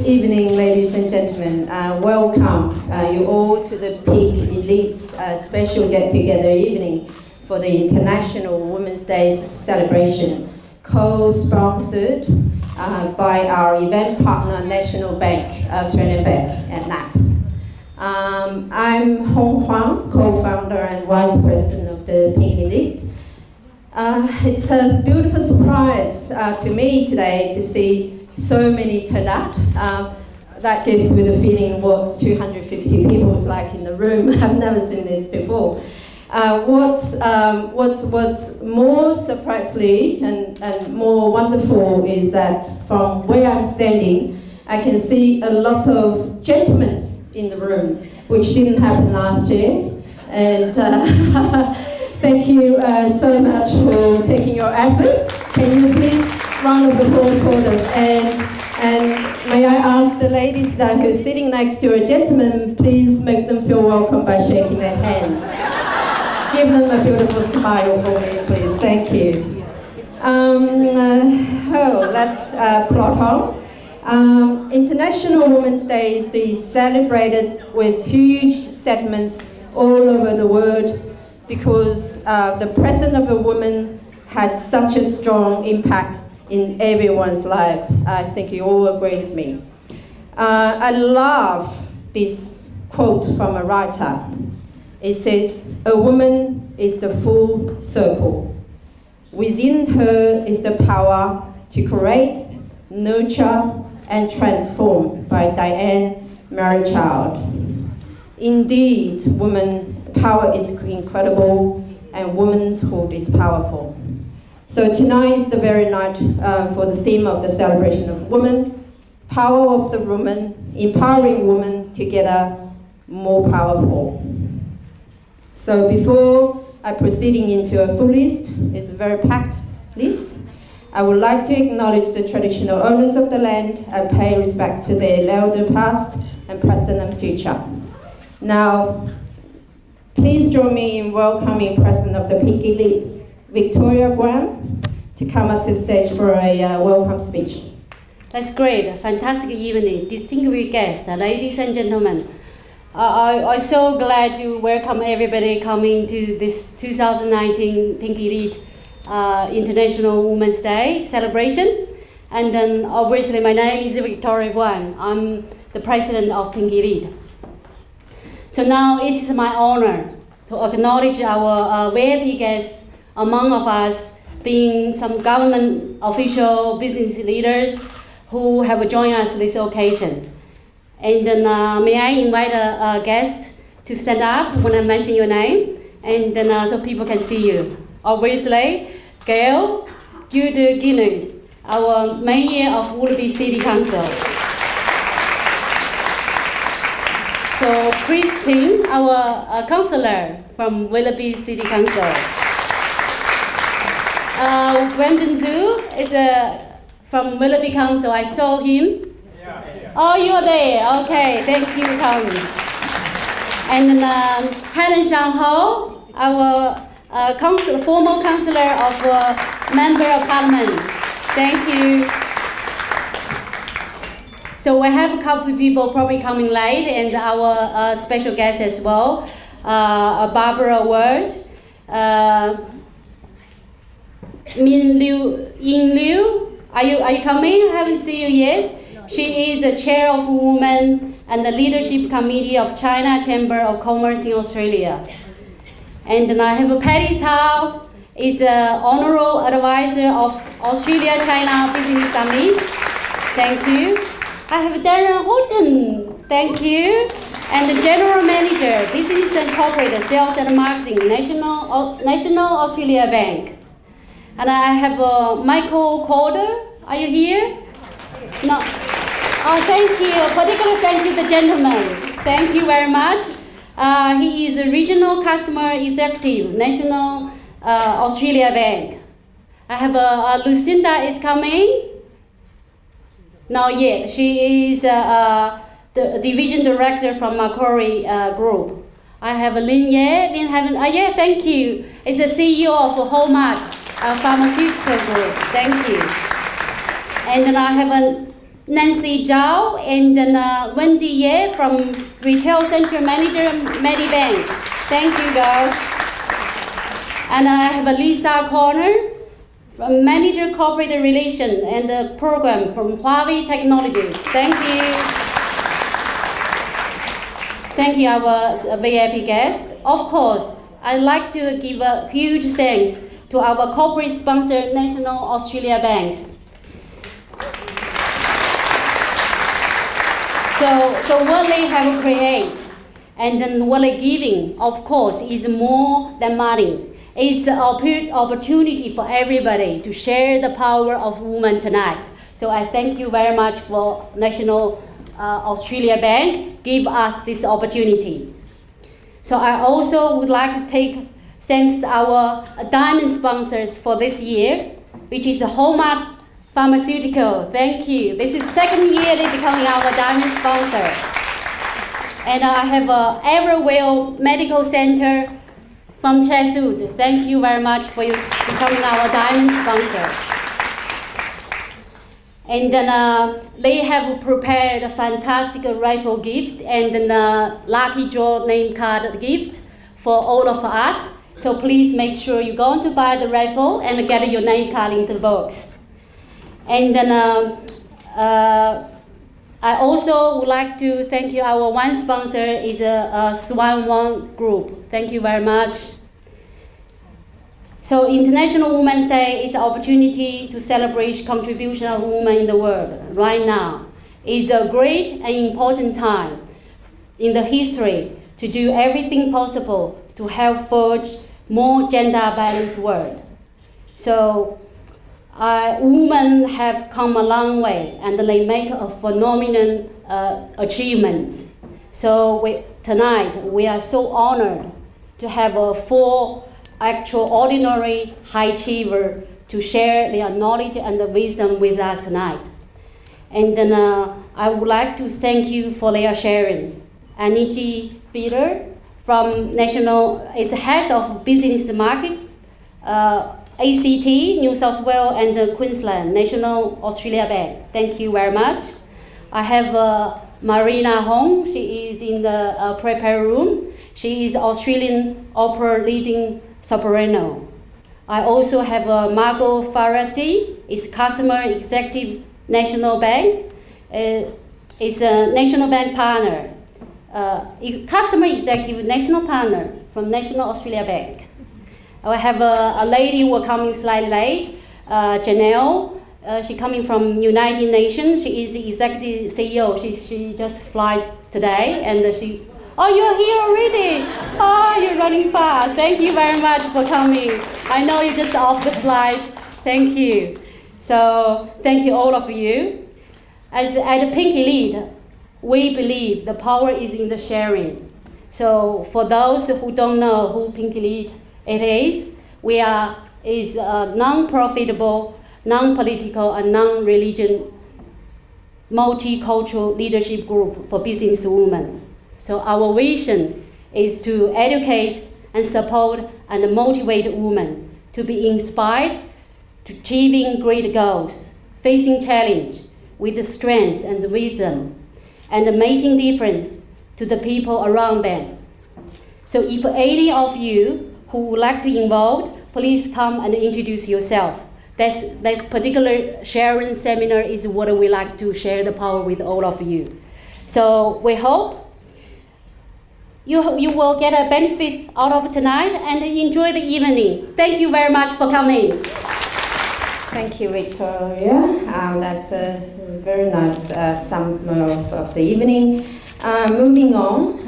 evening, ladies and gentlemen. Welcome you all to the Peak Elite's special get-together evening for the International Women's Day celebration, co-sponsored by our event partner, National Bank, Australian Bank, and NAP. I'm Hong Huang, co-founder and vice president of the Peak Elite. It's a beautiful surprise to me today to see so many turned out. That gives me the feeling what 250 people is like in the room. I've never seen this before. What's more surprisingly and more wonderful is that from where I'm standing, I can see a lot of gentlemen in the room, which didn't happen last year. And thank you so much for taking your effort. Can you please round of applause for them? And may I ask the ladies that who are sitting next to a gentleman, please make them feel welcome by shaking their hands. Give them a beautiful smile for me, please. Thank you. Let's plot on. International Women's Day is celebrated with huge settlements all over the world because the presence of a woman has such a strong impact in everyone's life. I think you all agree with me. I love this quote from a writer. It says, "A woman is the full circle. Within her is the power to create, nurture, and transform," by Diane Marichild. Indeed, woman power is incredible and womanhood is powerful. So tonight is the very night for the theme of the celebration of women, power of the woman, empowering women together, more powerful. So before I proceeding into a full list, it's a very packed list, I would like to acknowledge the traditional owners of the land and pay respect to their elder past and present and future. Now, please join me in welcoming President of the Peak Elite, Victoria Kwon, to come up to the stage for a welcome speech. That's great. Fantastic evening. Distinguished guests, ladies and gentlemen. I'm so glad to welcome everybody coming to this 2019 Pink Elite International Women's Day celebration. And then obviously my name is Victoria Kwon. I'm the president of Pink Elite. So now it is my honor to acknowledge our VIP guests among of us being some government official, business leaders who have joined us this occasion. And then may I invite a guest to stand up when I mention your name, and then so people can see you. Obviously, Gail Guinness, our Mayor of Willoughby City Council. So Christine, our councillor from Willoughby City Council. Brendan Zhu is from Willoughby Council. I saw him. Yeah. Oh, you are there. Okay, thank you, Tom. And Helen Shang-ho, our former councillor of Member of Parliament. Thank you. So we have a couple of people probably coming late, and our special guest as well, Barbara Ward. Yin Liu, are you coming? I haven't seen you yet. She is the chair of Women and the Leadership Committee of China Chamber of Commerce in Australia. And then I have Patty Cao, is the honorable advisor of Australia-China Business Summit. Thank you. I have Darren Houghton. Thank you. And the general manager, business and corporate sales and marketing, National Australia Bank. And I have Michael Calder. Are you here? No. Oh, thank you. Particularly thank you, the gentleman. Thank you very much. He is a regional customer executive, National Australia Bank. I have Lucinda is coming. Not yet. She is the division director from Macquarie Group. I have Lin Ye. Lin haven't. Yeah, thank you. It's the CEO of Hallmark Pharmaceutical Group. Thank you. And then I have Nancy Zhao, and then Wendy Ye from Retail Center Manager, Medibank. Thank you, girls. And I have Lisa Corner, from Manager Corporate Relation and the Program from Huawei Technologies. Thank you. Thank you, our VIP guest. Of course, I'd like to give a huge thanks to our corporate sponsor, National Australia Banks. So what they have created, and then what they're giving, of course, is more than money. It's an opportunity for everybody to share the power of women tonight. So I thank you very much for National Australia Bank give us this opportunity. So I also would like to thanks our diamond sponsors for this year, which is Hallmark Pharmaceutical. Thank you. This is second year they're becoming our diamond sponsor. And I have Everwell Medical Center from Chesud. Thank you very much for becoming our diamond sponsor. And then they have prepared a fantastic raffle gift and then lucky draw name card gift for all of us. So please make sure you go to buy the raffle and get your name card into the box. And then I also would like to thank you. Our one sponsor is Swan One Group. Thank you very much. So International Women's Day is an opportunity to celebrate contribution of women in the world right now. It's a great and important time in the history to do everything possible to help forge more gender-balanced world. So women have come a long way and they make a phenomenal achievements. So tonight we are so honored to have 4 actual ordinary high achiever to share their knowledge and the wisdom with us tonight. And then I would like to thank you for their sharing. Annette Pinder from National, is head of business market, ACT, New South Wales and Queensland, National Australia Bank. Thank you very much. I have Marina Hong, she is in the prepare room. She is Australian opera leading Soprano. I also have Margot Faraci, is customer executive National Bank. It's a National Bank partner. Customer executive national partner from National Australia Bank. I have a lady who are coming slightly late, Janelle. She coming from United Nations. She is the executive CEO. She just fly today, and she. Oh, you're here already. Oh, you're running fast. Thank you very much for coming. I know you just off the flight. Thank you. So thank you all of you. As at Pink Elite, we believe the power is in the sharing. So for those who don't know who Pink Elite it is, is a non-profitable, non-political, and non-religion multicultural leadership group for business women. So our vision is to educate and support and motivate women to be inspired to achieving great goals, facing challenge with strength and wisdom, and making difference to the people around them. So if any of you who would like to involve, please come and introduce yourself. That particular sharing seminar is what we like to share the power with all of you. So we hope you will get a benefits out of tonight and enjoy the evening. Thank you very much for coming. Thank you, Victoria. That's a very nice summary of the evening. Moving on,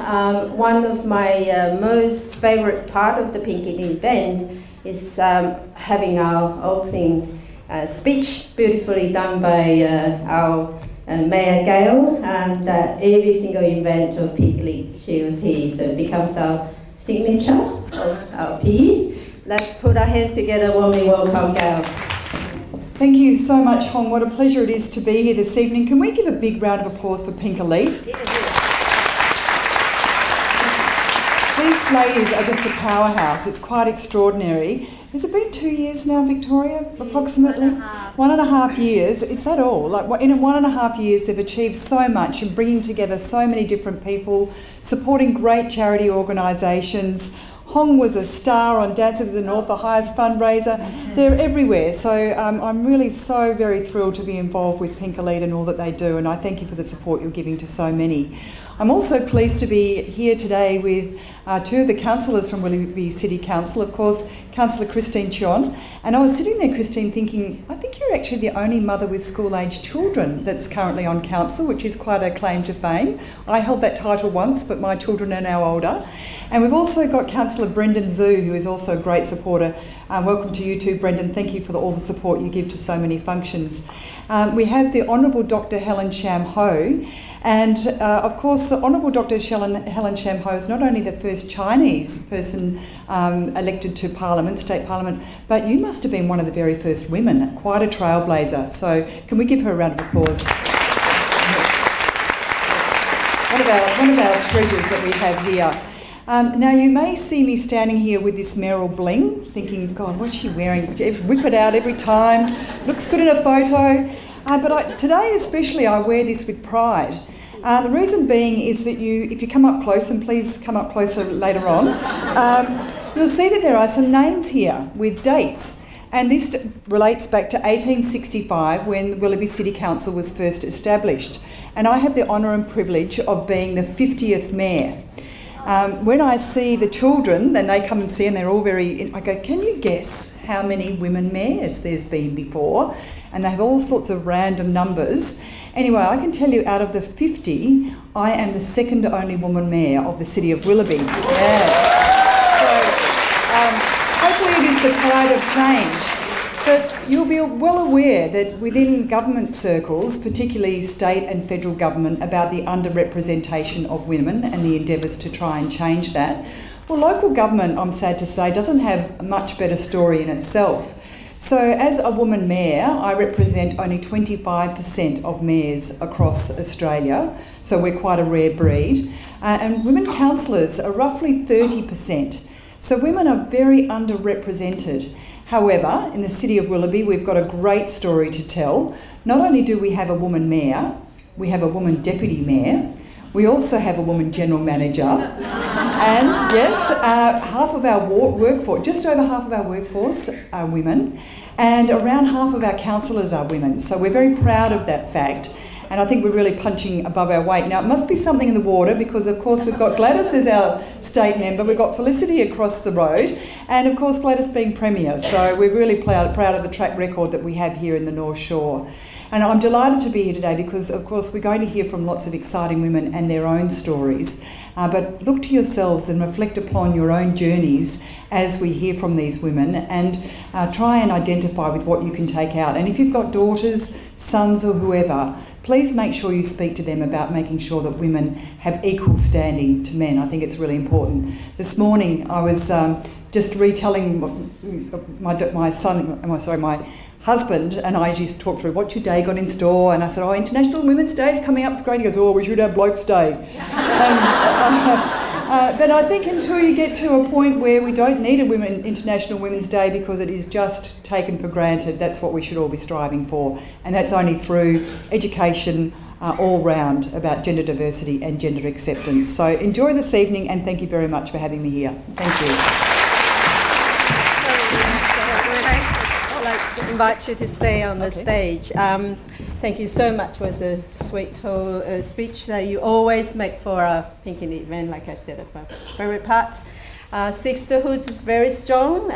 one of my most favorite part of the Pink Elite event is having our opening speech, beautifully done by our Mayor Gail, that every single event of Pink Elite, she was here, so it becomes our signature of our PE. Let's put our hands together when we welcome Gail. Thank you so much, Hong. What a pleasure it is to be here this evening. Can we give a big round of applause for Pink Elite? Please These ladies are just a powerhouse. It's quite extraordinary. Has it been 2 years now, Victoria, approximately? 1.5 years. Is that all? Like in 1.5 years, they've achieved so much in bringing together so many different people, supporting great charity organisations. Hong was a star on Dancer of the North, the highest fundraiser. They're everywhere. So I'm really so very thrilled to be involved with Pink Elite and all that they do, and I thank you for the support you're giving to so many. I'm also pleased to be here today with two of the councillors from Willoughby City Council, of course, Councillor Christine Kwon. And I was sitting there, Christine, thinking, I think you're actually the only mother with school-aged children that's currently on council, which is quite a claim to fame. I held that title once, but my children are now older. And we've also got Councillor Brendan Zhu, who is also a great supporter. Welcome to you too, Brendan. Thank you for all the support you give to so many functions. We have the Honourable Dr. Helen Sham Ho. And of course, Honourable Dr. Helen Sham Ho is not only the first Chinese person elected to Parliament, State Parliament, but you must have been one of the very first women, quite a trailblazer. So can we give her a round of applause? One of our treasures that we have here. Now you may see me standing here with this Merrill bling, thinking, God, what's she wearing? Whip it out every time, looks good in a photo. But today especially I wear this with pride. The reason being is that if you come up close, and please come up closer later on, you'll see that there are some names here with dates. And this relates back to 1865 when Willoughby City Council was first established. And I have the honour and privilege of being the 50th mayor. When I see the children, then they come and see and they're all I go, can you guess how many women mayors there's been before? And they have all sorts of random numbers. Anyway, I can tell you out of the 50, I am the second only woman mayor of the city of Willoughby. Yeah. So hopefully it is the tide of change. But you'll be well aware that within government circles, particularly state and federal government, about the underrepresentation of women and the endeavours to try and change that. Well, local government, I'm sad to say, doesn't have a much better story in itself. So as a woman mayor, I represent only 25% of mayors across Australia, so we're quite a rare breed. And women councillors are roughly 30%. So women are very underrepresented. However, in the city of Willoughby, we've got a great story to tell. Not only do we have a woman mayor, we have a woman deputy mayor, we also have a woman general manager, and yes, half of our workforce, just over half of our workforce are women, and around half of our councillors are women. So we're very proud of that fact. And I think we're really punching above our weight. Now, it must be something in the water because, of course, we've got Gladys as our state member, we've got Felicity across the road, and, of course, Gladys being Premier. So we're really proud of the track record that we have here in the North Shore. And I'm delighted to be here today because, of course, we're going to hear from lots of exciting women and their own stories. But look to yourselves and reflect upon your own journeys as we hear from these women and try and identify with what you can take out. And if you've got daughters, sons or whoever, please make sure you speak to them about making sure that women have equal standing to men. I think it's really important. This morning I was just retelling my husband and I used to talk through what's your day got in store, and I said, International Women's Day is coming up, it's great. He goes, we should have Blokes Day. But I think until you get to a point where we don't need a International Women's Day because it is just taken for granted, that's what we should all be striving for. And that's only through education all round about gender diversity and gender acceptance. So enjoy this evening and thank you very much for having me here. Thank you. I'd like to invite you to stay on the stage. Thank you so much for the sweet speech that you always make for a Pink Elite event. Like I said, that's my favorite part. Sisterhood is very strong,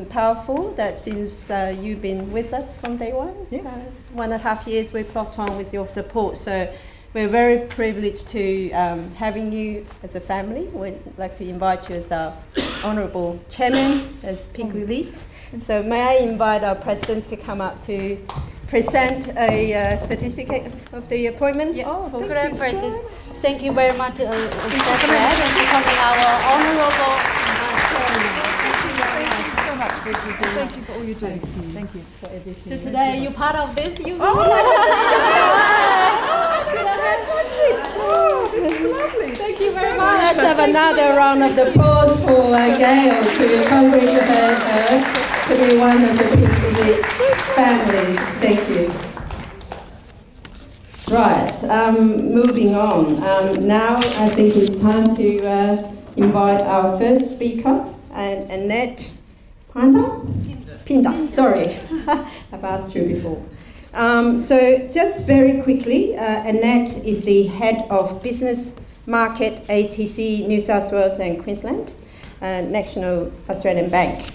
powerful. That since you've been with us from day one. Yes. 1.5 years we plot on with your support. So we're very privileged to having you as a family. We'd like to invite you as our Honourable Chairman, as Pink Elite. So may I invite our President to come up to present a certificate of the appointment? Yeah. Thank you President. Thank you very much, Steph, and becoming our Honourable Chairman. Thank you so much for what you do. Thank you for all you do. Thank you for everything. So today you're part of this. This is lovely. Thank you very much. So have another round of applause for Gail to congratulate her to be one of the Pinder families. Thank you. Right, moving on. Now I think it's time to invite our first speaker, Annette Pinder, sorry. I've asked you before. So just very quickly, Annette is the head of business market ATC New South Wales and Queensland, National Australian Bank.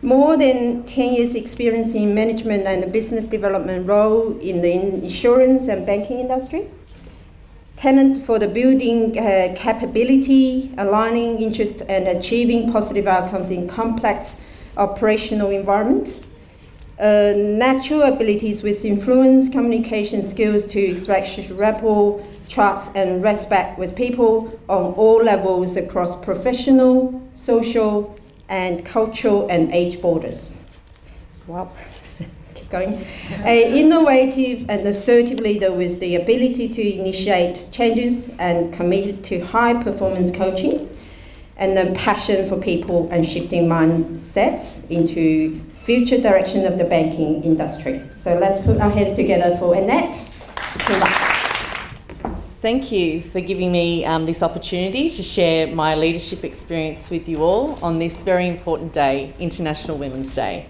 More than 10 years experience in management and business development role in the insurance and banking industry. Talent for the building capability, aligning interest and achieving positive outcomes in complex operational environment. Natural abilities with influence, communication skills to extract rapport, trust and respect with people on all levels across professional, social, and cultural and age borders. Wow, keep going. An innovative and assertive leader with the ability to initiate changes and committed to high performance coaching and a passion for people and shifting mindsets into future direction of the banking industry. So let's put our hands together for Annette. Thank you for giving me this opportunity to share my leadership experience with you all on this very important day, International Women's Day.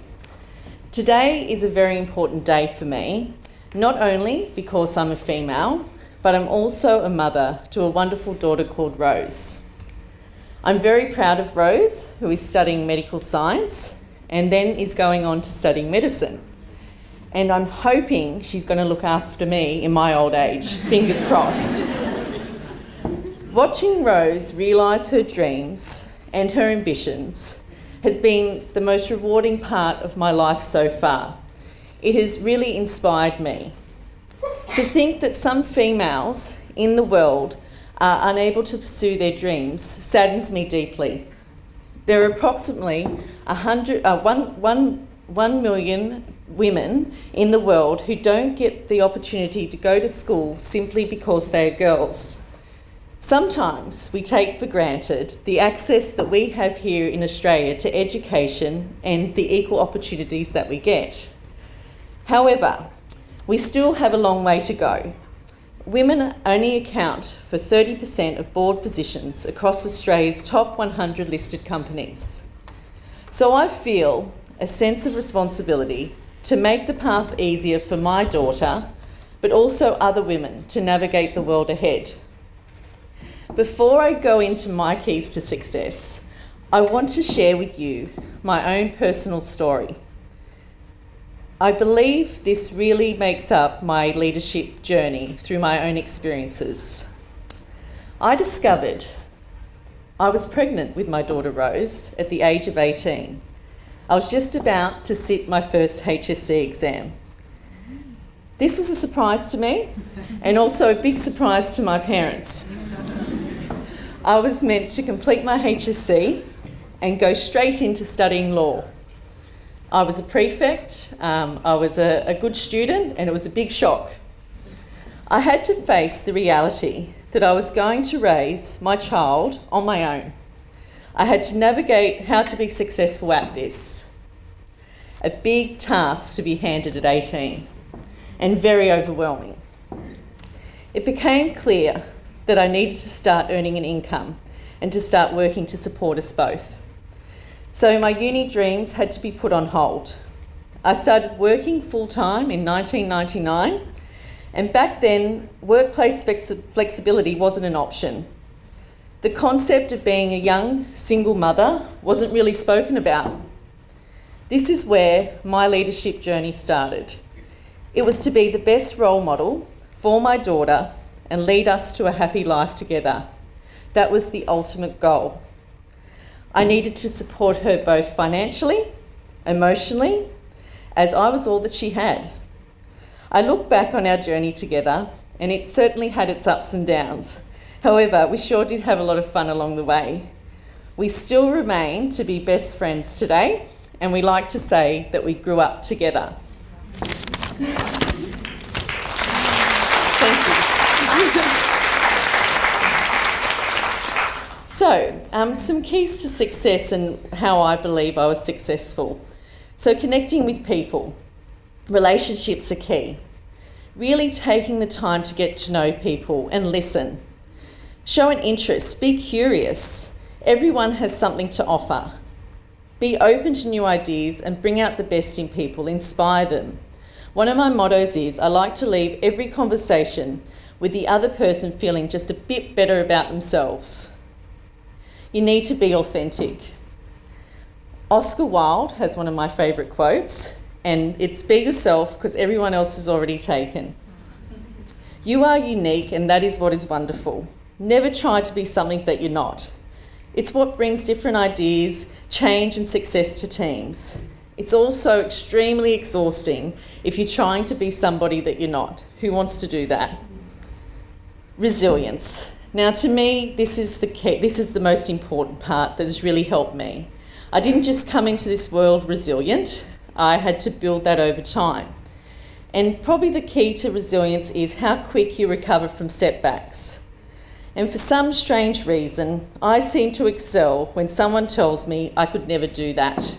Today is a very important day for me, not only because I'm a female, but I'm also a mother to a wonderful daughter called Rose. I'm very proud of Rose, who is studying medical science and then is going on to studying medicine. And I'm hoping she's going to look after me in my old age, fingers crossed. Watching Rose realise her dreams and her ambitions has been the most rewarding part of my life so far. It has really inspired me. To think that some females in the world are unable to pursue their dreams saddens me deeply. There are approximately 1 million women in the world who don't get the opportunity to go to school simply because they are girls. Sometimes we take for granted the access that we have here in Australia to education and the equal opportunities that we get. However, we still have a long way to go. Women only account for 30% of board positions across Australia's top 100 listed companies. So I feel a sense of responsibility to make the path easier for my daughter, but also other women to navigate the world ahead. Before I go into my keys to success, I want to share with you my own personal story. I believe this really makes up my leadership journey through my own experiences. I discovered I was pregnant with my daughter Rose at the age of 18. I was just about to sit my first HSC exam. This was a surprise to me and also a big surprise to my parents. I was meant to complete my HSC and go straight into studying law. I was a prefect, I was a good student, and it was a big shock. I had to face the reality that I was going to raise my child on my own. I had to navigate how to be successful at this. A big task to be handed at 18, and very overwhelming. It became clear that I needed to start earning an income and to start working to support us both. So my uni dreams had to be put on hold. I started working full-time in 1999, and back then, workplace flexibility wasn't an option. The concept of being a young single mother wasn't really spoken about. This is where my leadership journey started. It was to be the best role model for my daughter and lead us to a happy life together. That was the ultimate goal. I needed to support her both financially, emotionally, as I was all that she had. I look back on our journey together, and it certainly had its ups and downs. However, we sure did have a lot of fun along the way. We still remain to be best friends today, and we like to say that we grew up together. Thank you. So, some keys to success and how I believe I was successful. So, connecting with people. Relationships are key. Really taking the time to get to know people and listen. Show an interest. Be curious. Everyone has something to offer. Be open to new ideas and bring out the best in people. Inspire them. One of my mottos is I like to leave every conversation with the other person feeling just a bit better about themselves. You need to be authentic. Oscar Wilde has one of my favourite quotes, and it's be yourself because everyone else is already taken. You are unique, and that is what is wonderful. Never try to be something that you're not. It's what brings different ideas, change and success to teams. It's also extremely exhausting if you're trying to be somebody that you're not. Who wants to do that? Resilience. Now, to me, this is the key. This is the most important part that has really helped me. I didn't just come into this world resilient. I had to build that over time. And probably the key to resilience is how quick you recover from setbacks. And for some strange reason, I seem to excel when someone tells me I could never do that.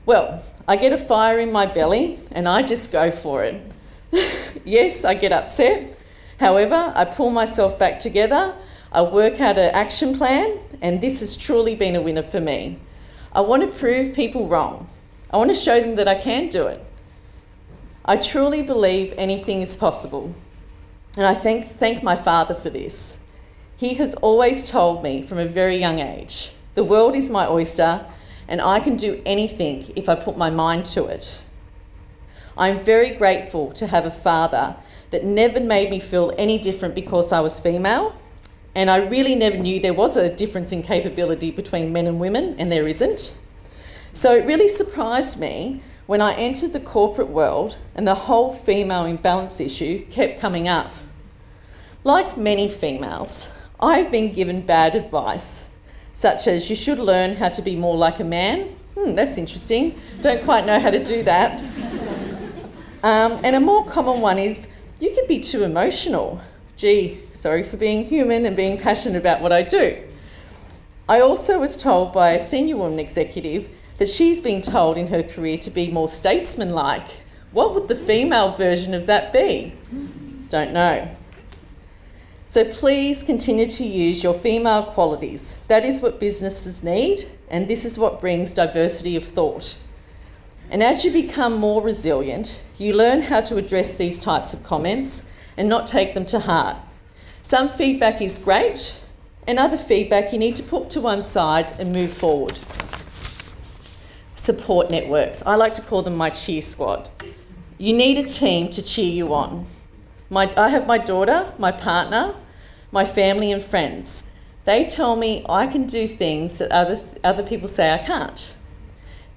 Well, I get a fire in my belly and I just go for it. Yes, I get upset. However, I pull myself back together, I work out an action plan, and this has truly been a winner for me. I want to prove people wrong. I want to show them that I can do it. I truly believe anything is possible. And I thank my father for this. He has always told me from a very young age, the world is my oyster and I can do anything if I put my mind to it. I'm very grateful to have a father that never made me feel any different because I was female, and I really never knew there was a difference in capability between men and women, and there isn't. So it really surprised me when I entered the corporate world and the whole female imbalance issue kept coming up. Like many females, I've been given bad advice, such as you should learn how to be more like a man. That's interesting. Don't quite know how to do that. And a more common one is, you can be too emotional. Gee, sorry for being human and being passionate about what I do. I also was told by a senior woman executive that she's been told in her career to be more statesman-like. What would the female version of that be? Don't know. So please continue to use your female qualities. That is what businesses need, and this is what brings diversity of thought. And as you become more resilient, you learn how to address these types of comments and not take them to heart. Some feedback is great, and other feedback you need to put to one side and move forward. Support networks. I like to call them my cheer squad. You need a team to cheer you on. I have my daughter, my partner, my family and friends. They tell me I can do things that other people say I can't.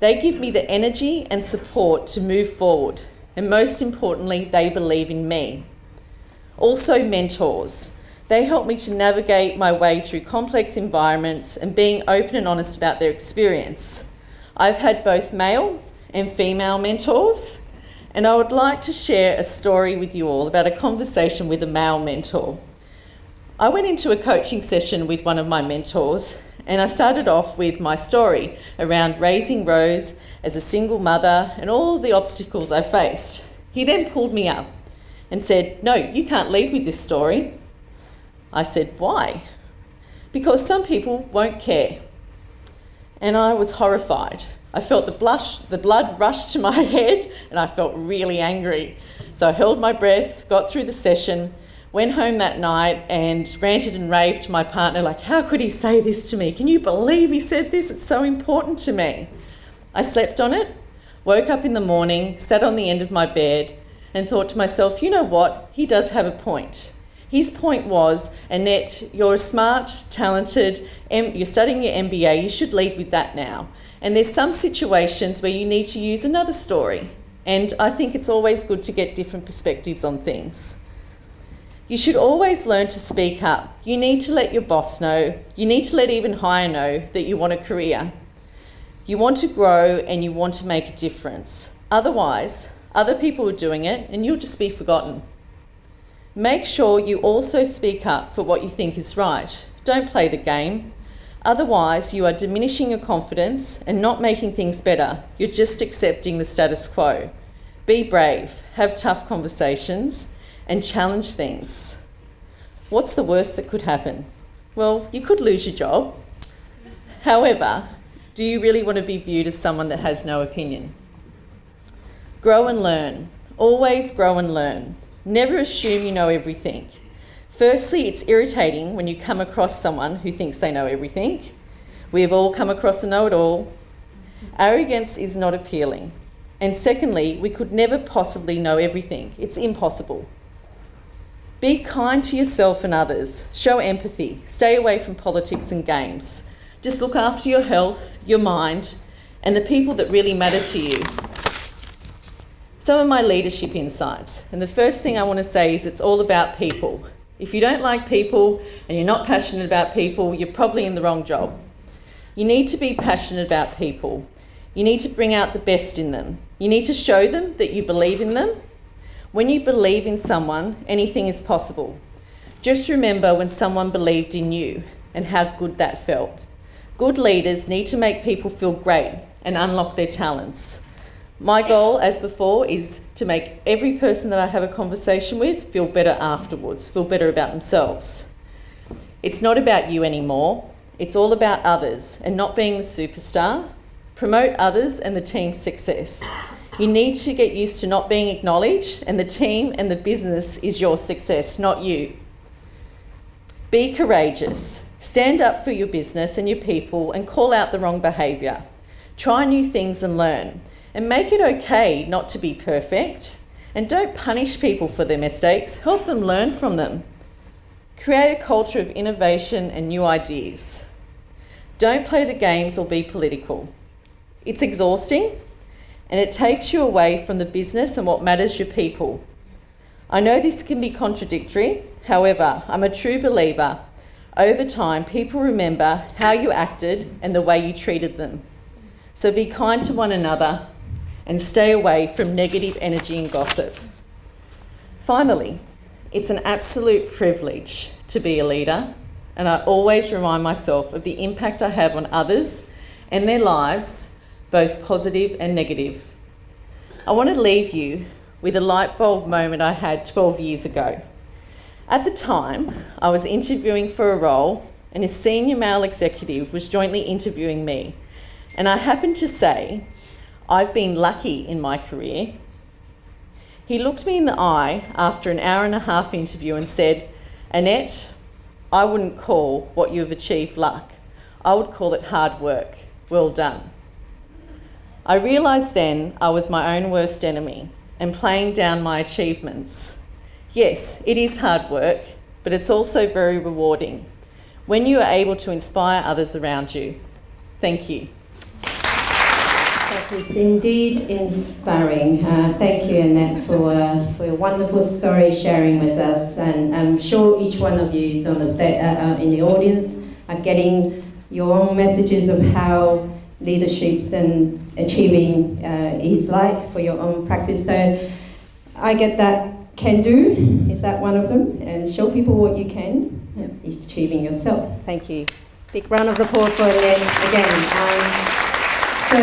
They give me the energy and support to move forward, and most importantly, they believe in me. Also, mentors. They help me to navigate my way through complex environments and being open and honest about their experience. I've had both male and female mentors, and I would like to share a story with you all about a conversation with a male mentor. I went into a coaching session with one of my mentors, and I started off with my story around raising Rose as a single mother and all the obstacles I faced. He then pulled me up and said, "No, you can't lead with this story." I said, "Why?" "Because some people won't care." And I was horrified. I felt the blood rush to my head, and I felt really angry. So I held my breath, got through the session, went home that night and ranted and raved to my partner, like, how could he say this to me? Can you believe he said this? It's so important to me. I slept on it, woke up in the morning, sat on the end of my bed and thought to myself, you know what? He does have a point. His point was, Annette, you're smart, talented, you're studying your MBA, you should lead with that now. And there's some situations where you need to use another story. And I think it's always good to get different perspectives on things. You should always learn to speak up. You need to let your boss know. You need to let even higher know that you want a career. You want to grow and you want to make a difference. Otherwise, other people are doing it and you'll just be forgotten. Make sure you also speak up for what you think is right. Don't play the game. Otherwise, you are diminishing your confidence and not making things better. You're just accepting the status quo. Be brave, have tough conversations, and challenge things. What's the worst that could happen? Well, you could lose your job. However, do you really want to be viewed as someone that has no opinion? Grow and learn. Always grow and learn. Never assume you know everything. Firstly, it's irritating when you come across someone who thinks they know everything. We have all come across a know-it-all. Arrogance is not appealing. And secondly, we could never possibly know everything. It's impossible. Be kind to yourself and others. Show empathy. Stay away from politics and games. Just look after your health, your mind, and the people that really matter to you. Some of my leadership insights. And the first thing I want to say is it's all about people. If you don't like people and you're not passionate about people, you're probably in the wrong job. You need to be passionate about people. You need to bring out the best in them. You need to show them that you believe in them. When you believe in someone, anything is possible. Just remember when someone believed in you and how good that felt. Good leaders need to make people feel great and unlock their talents. My goal, as before, is to make every person that I have a conversation with feel better afterwards, feel better about themselves. It's not about you anymore. It's all about others and not being the superstar. Promote others and the team's success. You need to get used to not being acknowledged, and the team and the business is your success, not you. Be courageous. Stand up for your business and your people and call out the wrong behaviour. Try new things and learn. And make it okay not to be perfect. And don't punish people for their mistakes. Help them learn from them. Create a culture of innovation and new ideas. Don't play the games or be political. It's exhausting and it takes you away from the business and what matters, your people. I know this can be contradictory. However, I'm a true believer. Over time, people remember how you acted and the way you treated them. So be kind to one another and stay away from negative energy and gossip. Finally, it's an absolute privilege to be a leader, and I always remind myself of the impact I have on others and their lives, both positive and negative. I want to leave you with a light bulb moment I had 12 years ago. At the time, I was interviewing for a role and a senior male executive was jointly interviewing me, and I happened to say, "I've been lucky in my career." He looked me in the eye after an hour and a half interview and said, "Annette, I wouldn't call what you have achieved luck. I would call it hard work. Well done." I realised then I was my own worst enemy and playing down my achievements. Yes, it is hard work, but it's also very rewarding when you are able to inspire others around you. Thank you. That is indeed inspiring. Thank you, Annette, for your wonderful story sharing with us. And I'm sure each one of you is on the in the audience are getting your own messages of how leaderships and achieving is like for your own practice. So I get that can do. Is that one of them? And show people what you can, achieving yourself. Thank you. Big round of applause for Annette again. So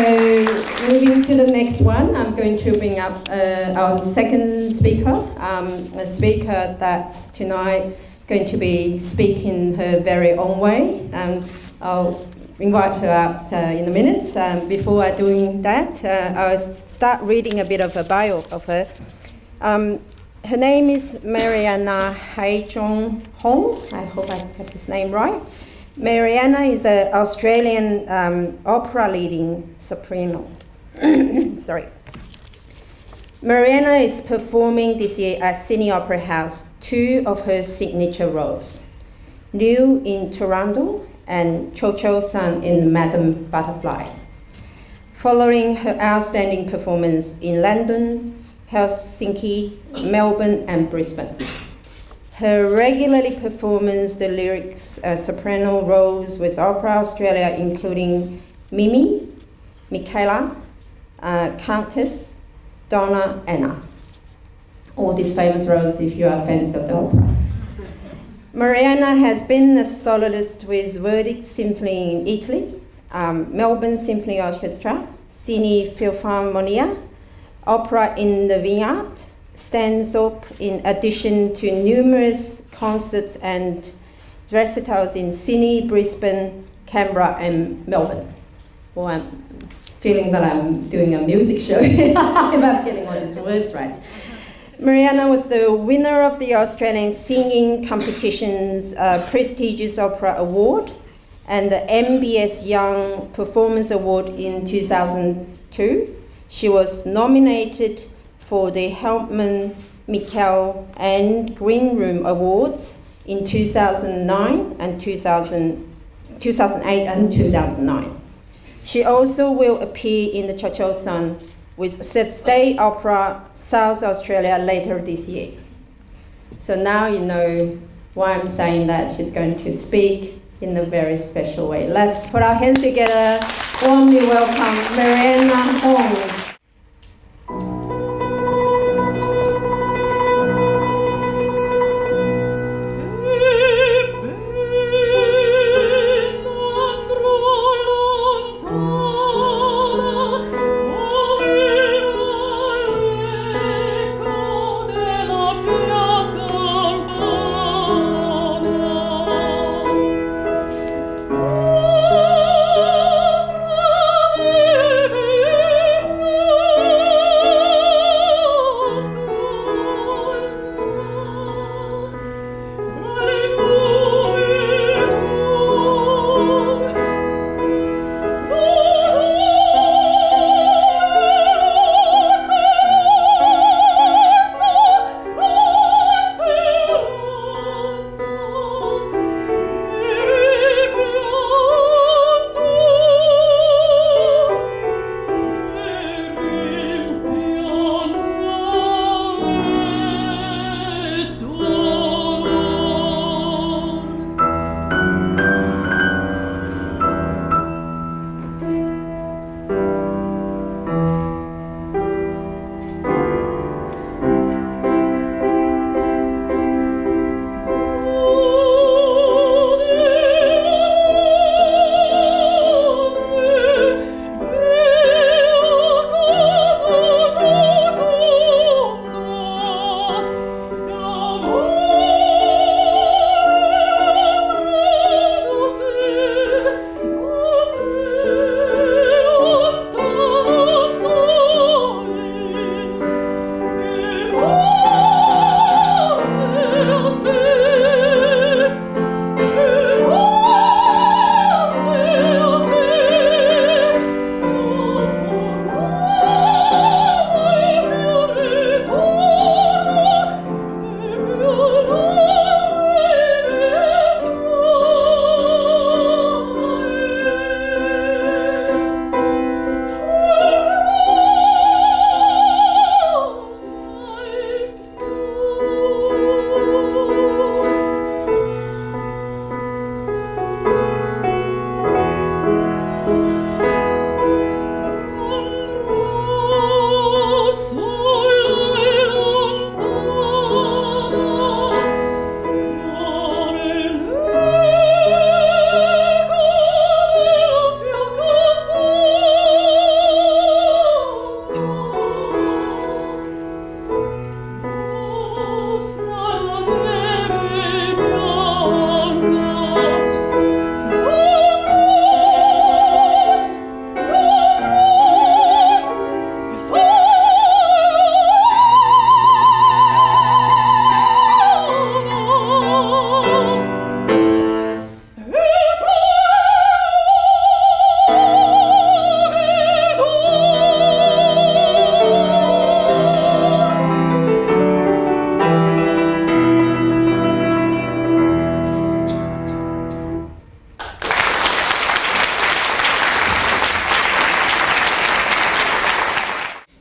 moving to the next one, I'm going to bring up our second speaker, a speaker that tonight going to be speaking her very own way. I'll invite her out in a minute. Before doing that, I'll start reading a bit of a bio of her. Her name is Mariana Haijong Hong. I hope I got his name right. Mariana is an Australian opera leading soprano. Sorry. Mariana is performing this year at Sydney Opera House 2 of her signature roles, Liu in Toronto and Cho Cho-san in Madame Butterfly. Following her outstanding performance in London, Helsinki, Melbourne and Brisbane. Her regularly performs the lyrics soprano roles with Opera Australia, including Mimi, Michaela, Countess, Donna, Anna. All these famous roles if you are fans of the opera. Mariana has been a soloist with Verdi Symphony in Italy, Melbourne Symphony Orchestra, Cine Philharmonia, Opera in the Vineyard, stands up in addition to numerous concerts and recitals in Sydney, Brisbane, Canberra and Melbourne. Well, I'm feeling that I'm doing a music show if I'm getting all these words right. Mariana was the winner of the Australian Singing Competition's prestigious Opera Award and the MBS Young Performance Award in 2002. She was nominated for the Helpman, Mikkel and Green Room Awards in 2009 and 2008 and 2009. She also will appear in the Churchill Sun with State Opera South Australia later this year. So now you know why I'm saying that she's going to speak in a very special way. Let's put our hands together, warmly welcome Mariana Hong.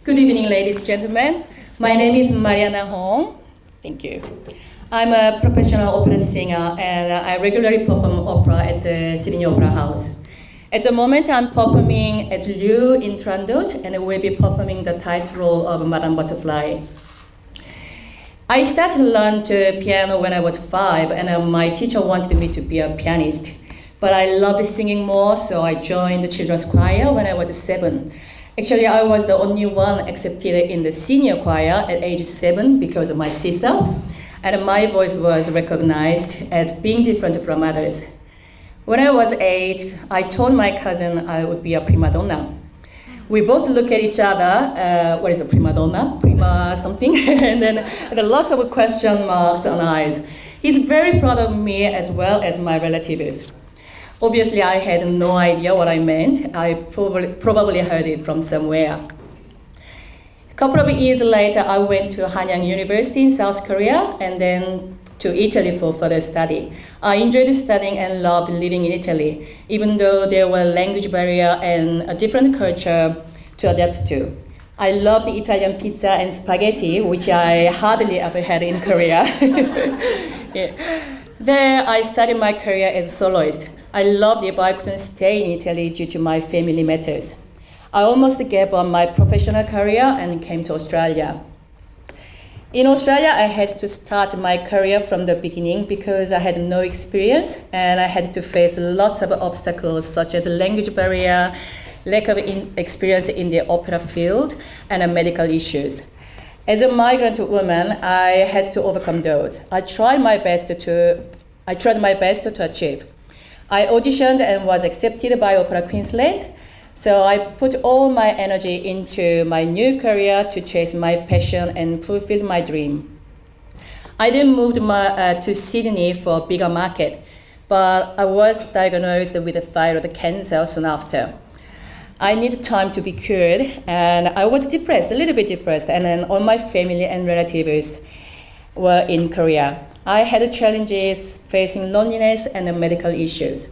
Good evening, ladies and gentlemen. My name is Mariana Hong. Thank you. I'm a professional opera singer and I regularly perform opera at the Sydney Opera House. At the moment, I'm performing as Liu in Turandot and I will be performing the title role of Madame Butterfly. I started to learn piano when I was 5, and my teacher wanted me to be a pianist. But I loved singing more, so I joined the children's choir when I was 7. Actually, I was the only one accepted in the senior choir at age 7 because of my sister, and my voice was recognized as being different from others. When I was 8, I told my cousin I would be a prima donna. We both look at each other, what is a prima donna? Prima something? And then there are lots of question marks and eyes. He's very proud of me as well as my relatives. Obviously, I had no idea what I meant. I probably heard it from somewhere. A couple of years later, I went to Hanyang University in South Korea and then to Italy for further study. I enjoyed studying and loved living in Italy, even though there were language barrier and a different culture to adapt to. I loved Italian pizza and spaghetti, which I hardly ever had in Korea. Yeah. There, I started my career as a soloist. I loved it, but I couldn't stay in Italy due to my family matters. I almost gave up my professional career and came to Australia. In Australia, I had to start my career from the beginning because I had no experience and I had to face lots of obstacles such as language barrier, lack of experience in the opera field, and medical issues. As a migrant woman, I had to overcome those. I tried my best to achieve. I auditioned and was accepted by Opera Queensland. So I put all my energy into my new career to chase my passion and fulfill my dream. I then moved to Sydney for a bigger market, but I was diagnosed with thyroid cancer soon after. I needed time to be cured, and I was depressed, a little bit depressed, and then all my family and relatives were in Korea. I had challenges facing loneliness and medical issues.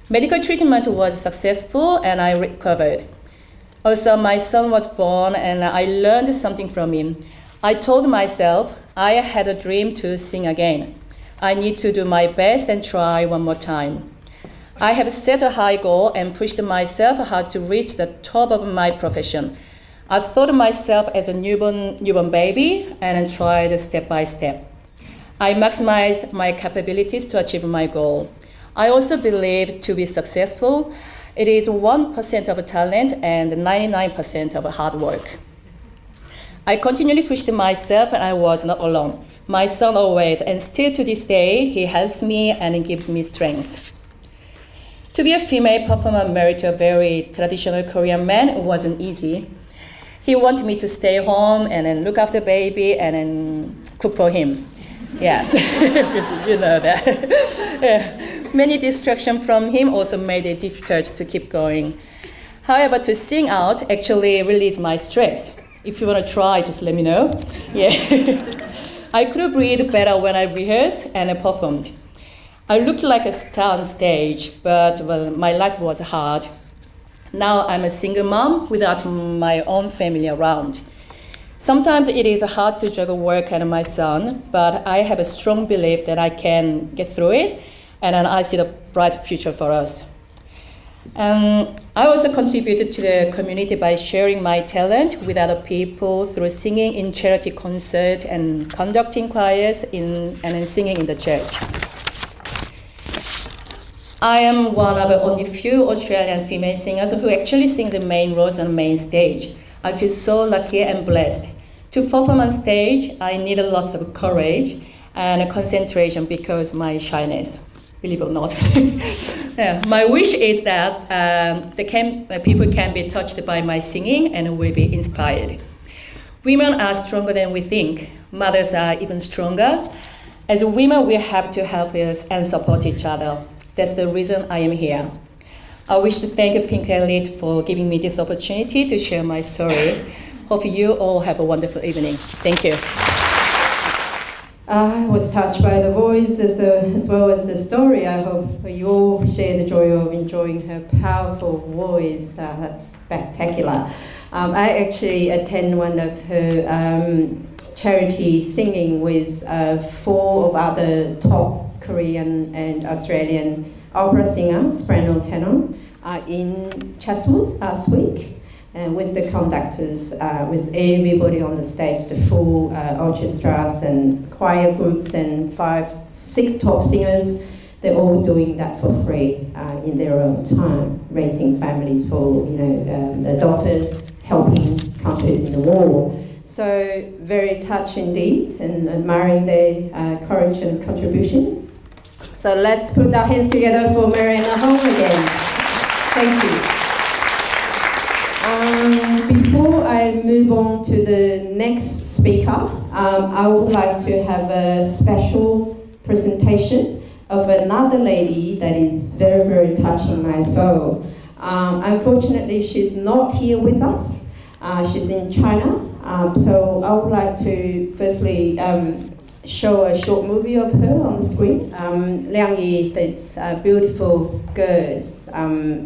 Medical treatment was successful and I recovered. Also, my son was born and I learned something from him. I told myself I had a dream to sing again. I need to do my best and try one more time. I have set a high goal and pushed myself hard to reach the top of my profession. I thought of myself as a newborn baby and tried step by step. I maximized my capabilities to achieve my goal. I also believe to be successful, it is 1% of talent and 99% of hard work. I continually pushed myself and I was not alone. My son always, and still to this day, he helps me and gives me strength. To be a female performer married to a very traditional Korean man wasn't easy. He wanted me to stay home and then look after baby and then cook for him. Yeah, you know that. Yeah. Many distractions from him also made it difficult to keep going. However, to sing out actually released my stress. If you want to try, just let me know. Yeah. I could breathe better when I rehearsed and performed. I looked like a star on stage, but well, my life was hard. Now I'm a single mom without my own family around. Sometimes it is hard to juggle work and my son, but I have a strong belief that I can get through it, and I see a bright future for us. I also contributed to the community by sharing my talent with other people through singing in charity concerts and conducting choirs and singing in the church. I am one of the only few Australian female singers who actually sing the main roles on the main stage. I feel so lucky and blessed. To perform on stage, I need lots of courage and concentration because of my shyness. Believe it or not. Yeah, my wish is that people can be touched by my singing and will be inspired. Women are stronger than we think. Mothers are even stronger. As women, we have to help us and support each other. That's the reason I am here. I wish to thank Pink Elite for giving me this opportunity to share my story. Hope you all have a wonderful evening. Thank you. I was touched by the voice as well as the story. I hope you all share the joy of enjoying her powerful voice. That's spectacular. I actually attend one of her charity singing with 4 of other top Korean and Australian opera singers, soprano, tenor, in Chatswood last week. and with the conductors, with everybody on the stage, the full orchestras and choir groups and 5-6 top singers. They're all doing that for free in their own time, raising families for the daughters, helping countries in the war. So very touched indeed, and admiring their courage and contribution. So let's put our hands together for Mariana Hong again. Thank you. Before I move on to the next speaker, I would like to have a special presentation of another lady that is very, very touching my soul. Unfortunately, she's not here with us. She's in China. So I would like to firstly show a short movie of her on the screen. Liang Yi, this beautiful girl,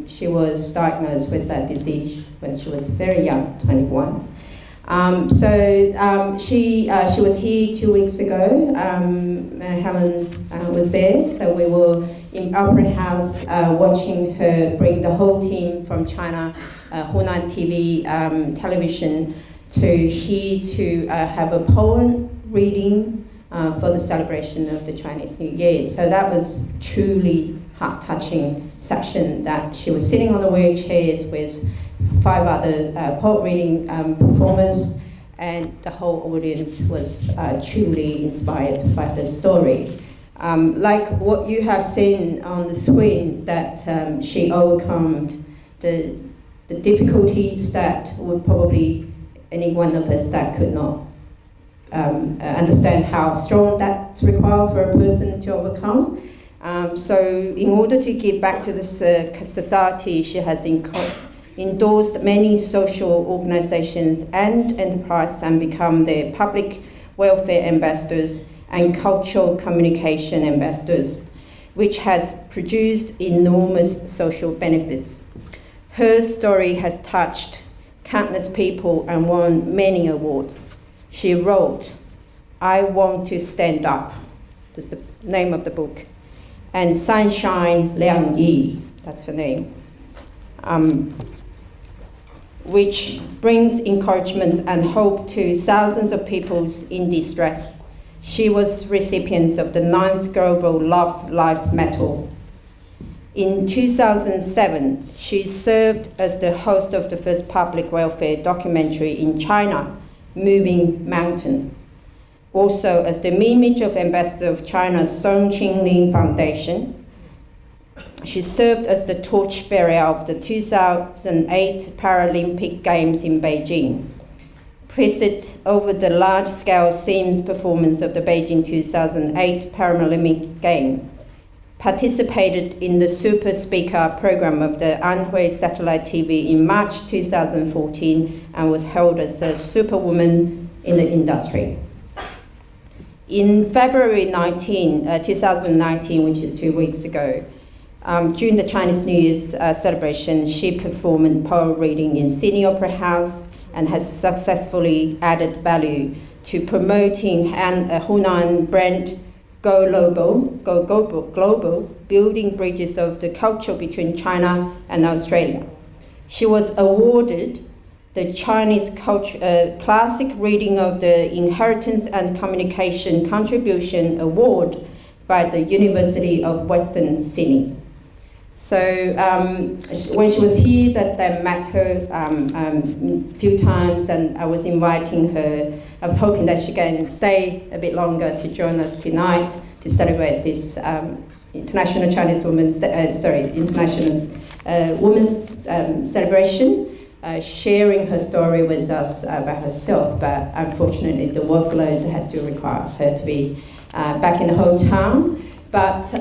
she was diagnosed with that disease when she was very young, 21. She was here 2 weeks ago. Helen was there. So we were in Opera House watching her bring the whole team from China, Hunan TV television, to here to have a poem reading for the celebration of the Chinese New Year. So that was truly heart-touching section, that she was sitting on the wheelchairs with 5 other poet reading performers, and the whole audience was truly inspired by the story. Like what you have seen on the screen, that she overcome the difficulties that would probably any one of us that could not understand how strong that's required for a person to overcome. So in order to give back to this society, she has endorsed many social organizations and enterprises and become their public welfare ambassadors and cultural communication ambassadors, which has produced enormous social benefits. Her story has touched countless people and won many awards. She wrote, "I Want to Stand Up," that's the name of the book, and Sunshine Liang Yi, that's her name, which brings encouragement and hope to thousands of people in distress. She was recipient of the 9th Global Love Life Medal. In 2007, she served as the host of the first public welfare documentary in China, Moving Mountain. Also as the image of ambassador of China's Song Qinglin Foundation. She served as the torchbearer of the 2008 Paralympic Games in Beijing. Presided over the large-scale themes performance of the Beijing 2008 Paralympic Games. Participated in the Super Speaker program of the Anhui Satellite TV in March 2014 and was held as a superwoman in the industry. In February 2019, which is 2 weeks ago, during the Chinese New Year's celebration, she performed poem reading in Sydney Opera House and has successfully added value to promoting Hunan brand Go Global, building bridges of the culture between China and Australia. She was awarded the Chinese Classic Reading of the Inheritance and Communication Contribution Award by the University of Western Sydney. So when she was here, that I met her a few times, and I was inviting her. I was hoping that she can stay a bit longer to join us tonight to celebrate this International Chinese Women's International Women's Celebration, sharing her story with us by herself. But unfortunately, the workload has to require her to be back in the hometown. But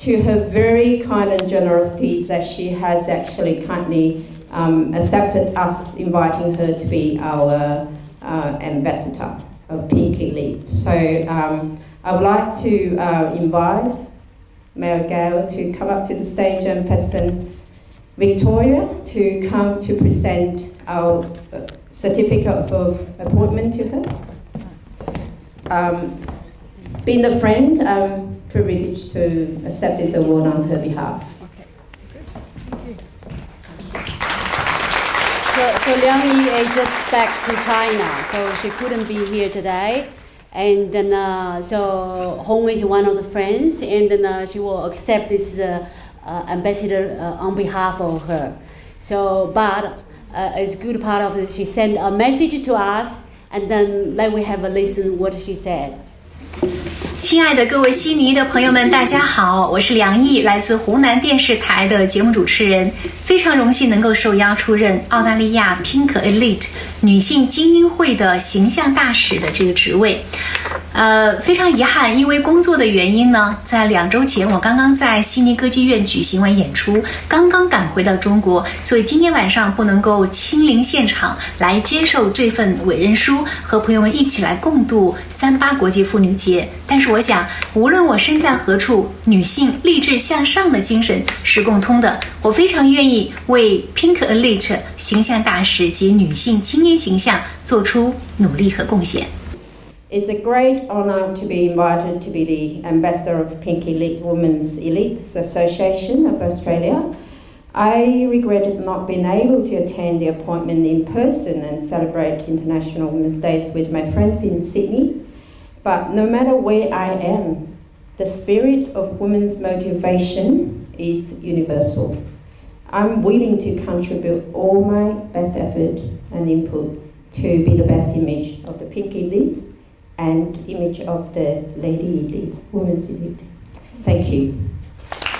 to her very kind and generosity, that she has actually kindly accepted us inviting her to be our ambassador of Pinky Lead. So I would like to invite Margot to come up to the stage and President Victoria to come to present our certificate of appointment to her. Being a friend, I'm privileged to accept this award on her behalf. Okay, good. Thank you. So Liang Yi is just back to China, so she couldn't be here today. And then so Hong is one of the friends, and then she will accept this ambassador on behalf of her. So, but it's good part of it. She sent a message to us, and then let we have a listen what she said. 亲爱的各位悉尼的朋友们，大家好，我是梁毅，来自湖南电视台的节目主持人，非常荣幸能够受邀出任澳大利亚 Pink Elite 女性精英会的形象大使的这个职位。非常遗憾，因为工作的原因呢，在2周前我刚刚在悉尼歌剧院举行完演出，刚刚赶回到中国，所以今天晚上不能够亲临现场来接受这份委任书，和朋友们一起来共度38国际妇女节。但是我想，无论我身在何处，女性励志向上的精神是共通的。我非常愿意为 Pink Elite 形象大使及女性精英形象做出努力和贡献。It's a great honour to be invited to be the ambassador of Pink Elite Women's Elite Association of Australia. I regretted not being able to attend the appointment in person and celebrate International Women's Day with my friends in Sydney. But no matter where I am, the spirit of women's motivation is universal. I'm willing to contribute all my best effort and input to be the best image of the Pink Elite and image of the Lady Elite, Women's Elite. Thank you.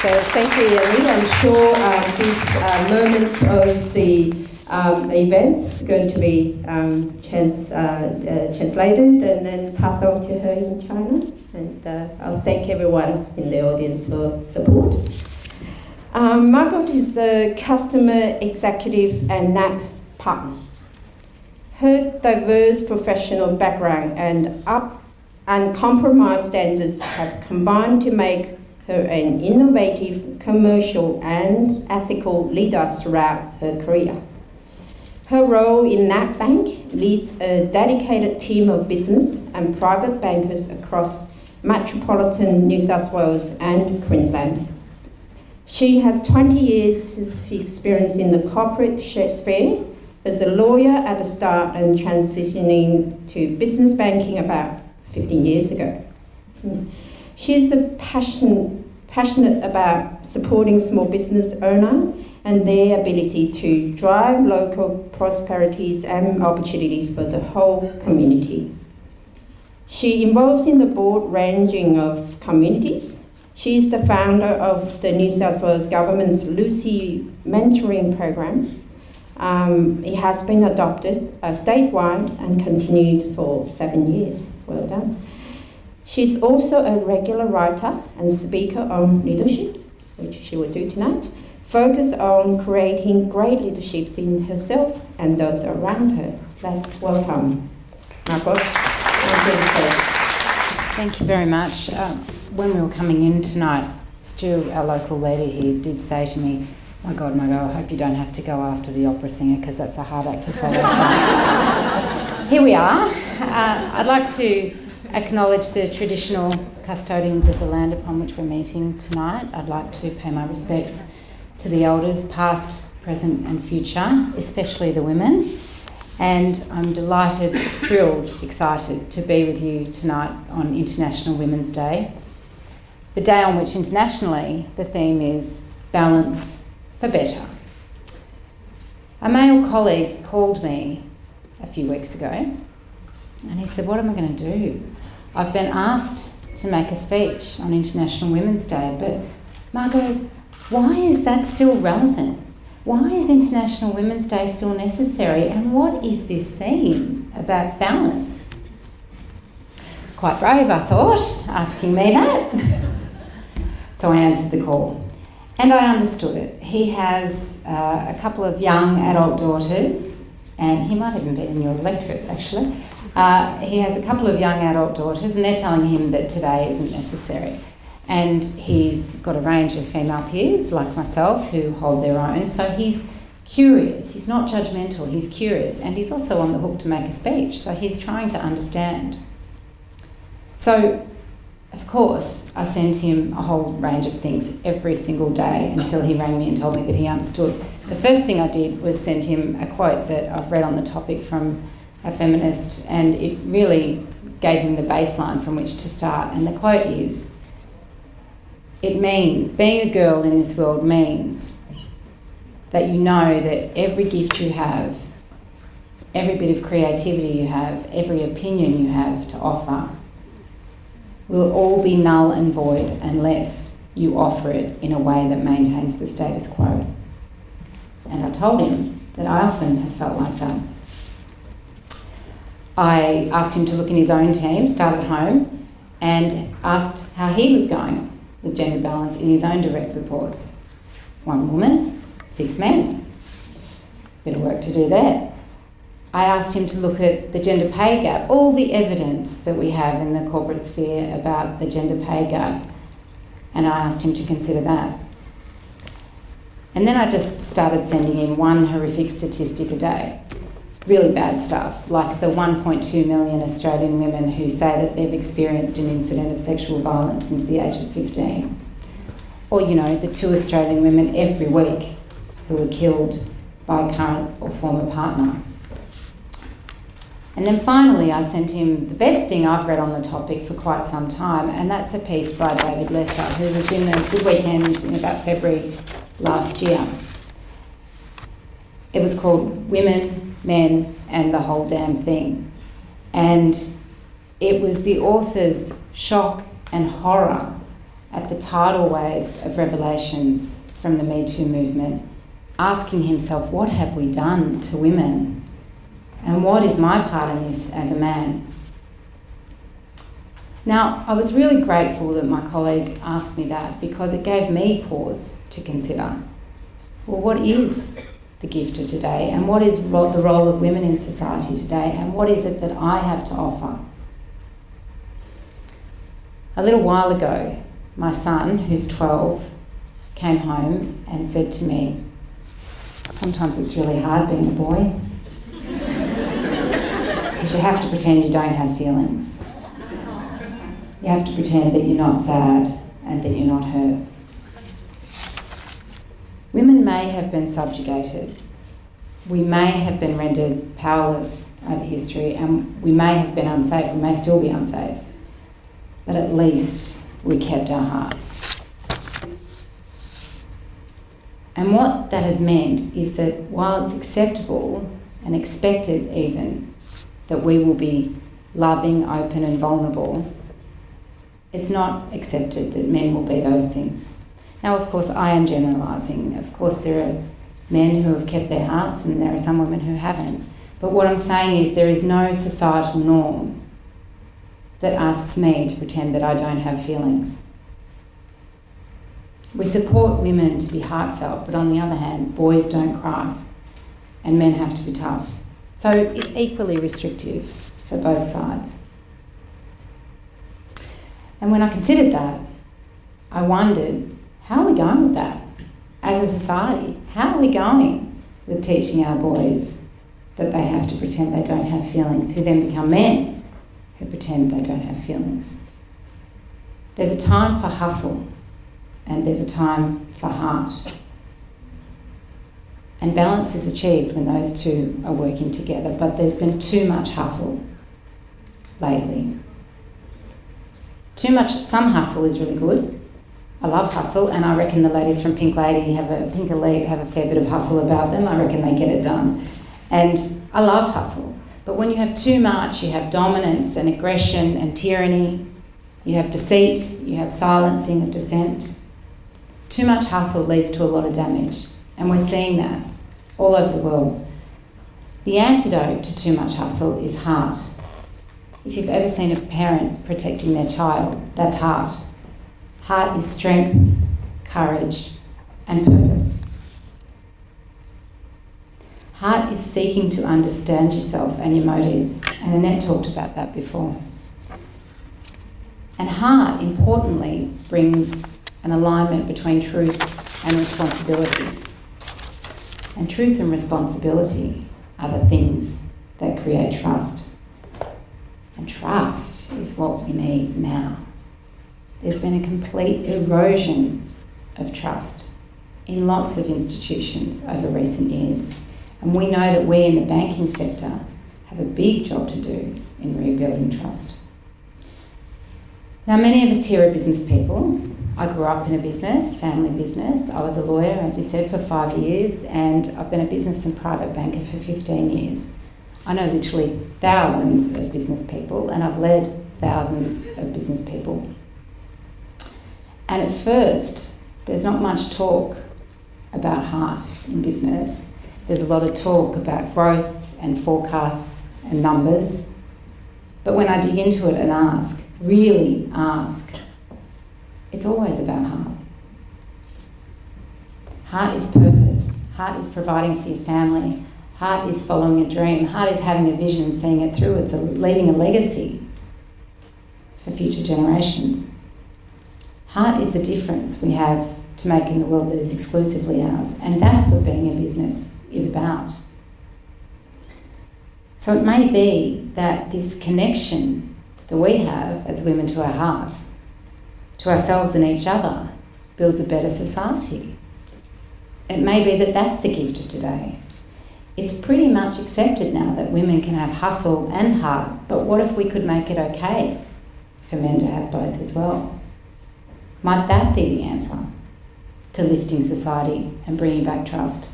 So thank you, Ellie. I'm sure this moment of the event's going to be translated and then passed on to her in China. And I'll thank everyone in the audience for support. Margot is a customer executive and NAP partner. Her diverse professional background and uncompromised standards have combined to make her an innovative, commercial and ethical leader throughout her career. Her role in NAP Bank leads a dedicated team of business and private bankers across metropolitan New South Wales and Queensland. She has 20 years of experience in the corporate sphere as a lawyer at the start and transitioning to business banking about 15 years ago. She's passionate about supporting small business owners and their ability to drive local prosperities and opportunities for the whole community. She involves in the broad ranging of communities. She is the founder of the New South Wales Government's Lucy Mentoring Program. It has been adopted statewide and continued for 7 years. Well done. She's also a regular writer and speaker on leadership, which she will do tonight, focused on creating great leaderships in herself and those around her. Let's welcome Margot. Thank you very much. When we were coming in tonight, Stu, our local leader here, did say to me, my God, I hope you don't have to go after the opera singer because that's a hard act to follow. So, here we are. I'd like to acknowledge the traditional custodians of the land upon which we're meeting tonight. I'd like to pay my respects to the elders, past, present and future, especially the women. And I'm delighted, thrilled, excited to be with you tonight on International Women's Day, the day on which internationally the theme is balance for better. A male colleague called me a few weeks ago and he said, what am I going to do? I've been asked to make a speech on International Women's Day, but Margot, why is that still relevant? Why is International Women's Day still necessary? And what is this theme about balance? Quite brave, I thought, asking me that. So I answered the call. And I understood it. He has a couple of young adult daughters, and he might even be in your electorate, actually. He has a couple of young adult daughters, and they're telling him that today isn't necessary. And he's got a range of female peers, like myself, who hold their own. So he's curious. He's not judgmental. He's curious. And he's also on the hook to make a speech. So he's trying to understand. So, of course, I sent him a whole range of things every single day until he rang me and told me that he understood the first thing I did was send him a quote that I've read on the topic from a feminist, and it really gave him the baseline from which to start. And the quote is, "It means, being a girl in this world means that you know that every gift you have, every bit of creativity you have, every opinion you have to offer will all be null and void unless you offer it in a way that maintains the status quo." And I told him that I often have felt like that. I asked him to look in his own team, start at home, and asked how he was going with gender balance in his own direct reports. 1 woman, 6 men. Bit of work to do there. I asked him to look at the gender pay gap, all the evidence that we have in the corporate sphere about the gender pay gap, and I asked him to consider that. And then I just started sending him one horrific statistic a day. Really bad stuff, like the 1.2 million Australian women who say that they've experienced an incident of sexual violence since the age of 15. Or, you know, the 2 Australian women every week who are killed by a current or former partner. And then finally I sent him the best thing I've read on the topic for quite some time, and that's a piece by David Lesser, who was in the Good Weekend in about February last year. It was called Women, Men and the Whole Damn Thing. And it was the author's shock and horror at the tidal wave of revelations from the Me Too movement, asking himself, what have we done to women? And what is my part in this as a man? Now, I was really grateful that my colleague asked me that, because it gave me pause to consider, well, what is the gift of today, and what is the role of women in society today, and what is it that I have to offer? A little while ago, my son, who's 12, came home and said to me, "Sometimes it's really hard being a boy, because you have to pretend you don't have feelings. You have to pretend that you're not sad and that you're not hurt." Women may have been subjugated. We may have been rendered powerless over history, and we may have been unsafe, we may still be unsafe. But at least we kept our hearts. And what that has meant is that while it's acceptable and expected even that we will be loving, open and vulnerable, it's not accepted that men will be those things. Now, of course, I am generalising. Of course, there are men who have kept their hearts and there are some women who haven't. But what I'm saying is there is no societal norm that asks me to pretend that I don't have feelings. We support women to be heartfelt, but on the other hand, boys don't cry and men have to be tough. So it's equally restrictive for both sides. And when I considered that, I wondered, how are we going with that as a society? How are we going with teaching our boys that they have to pretend they don't have feelings, who then become men who pretend they don't have feelings? There's a time for hustle and there's a time for heart. And balance is achieved when those two are working together, but there's been too much hustle lately. Some hustle is really good. I love hustle, and I reckon the ladies from Pink Elite have a fair bit of hustle about them. I reckon they get it done. And I love hustle. But when you have too much, you have dominance and aggression and tyranny, you have deceit, you have silencing of dissent. Too much hustle leads to a lot of damage, and we're seeing that all over the world. The antidote to too much hustle is heart. If you've ever seen a parent protecting their child, that's heart. Heart is strength, courage, and purpose. Heart is seeking to understand yourself and your motives, and Annette talked about that before. And heart, importantly, brings an alignment between truth and responsibility. And truth and responsibility are the things that create trust. And trust is what we need now. There's been a complete erosion of trust in lots of institutions over recent years. And we know that we in the banking sector have a big job to do in rebuilding trust. Now, many of us here are business people. I grew up in a business, family business. I was a lawyer, as you said, for 5 years, and I've been a business and private banker for 15 years. I know literally thousands of business people, and I've led thousands of business people. And at first, there's not much talk about heart in business. There's a lot of talk about growth and forecasts and numbers. But when I dig into it and ask, really ask, it's always about heart. Heart is purpose. Heart is providing for your family. Heart is following a dream. Heart is having a vision, seeing it through. It's leaving a legacy for future generations. Heart is the difference we have to make in the world that is exclusively ours. And that's what being a business is about. So it may be that this connection that we have as women to our hearts, to ourselves and each other, builds a better society. It may be that that's the gift of today. It's pretty much accepted now that women can have hustle and heart, but what if we could make it okay for men to have both as well? Might that be the answer to lifting society and bringing back trust?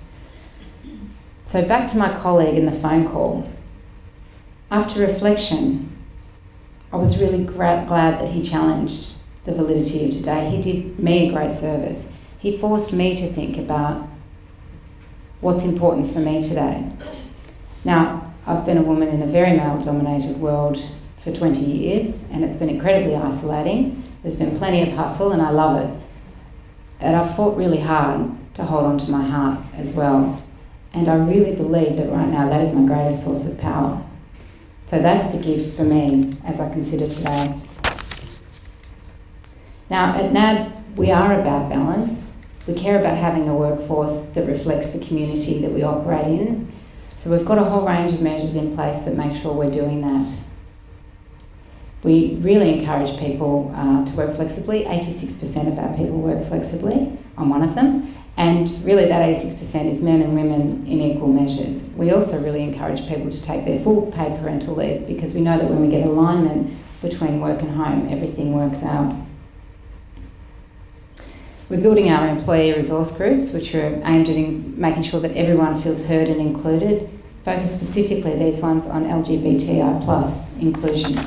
So back to my colleague in the phone call. After reflection, I was really glad that he challenged the validity of today. He did me a great service. He forced me to think about what's important for me today. Now, I've been a woman in a very male-dominated world for 20 years, and it's been incredibly isolating. There's been plenty of hustle, and I love it. And I've fought really hard to hold on to my heart as well. And I really believe that right now that is my greatest source of power. So that's the gift for me as I consider today. Now, at NAB, we are about balance. We care about having a workforce that reflects the community that we operate in. So we've got a whole range of measures in place that make sure we're doing that. We really encourage people to work flexibly. 86% of our people work flexibly. I'm one of them. And really that 86% is men and women in equal measures. We also really encourage people to take their full paid parental leave because we know that when we get alignment between work and home, everything works out. We're building our employee resource groups, which are aimed at making sure that everyone feels heard and included, focus specifically these ones on LGBTI+ inclusion.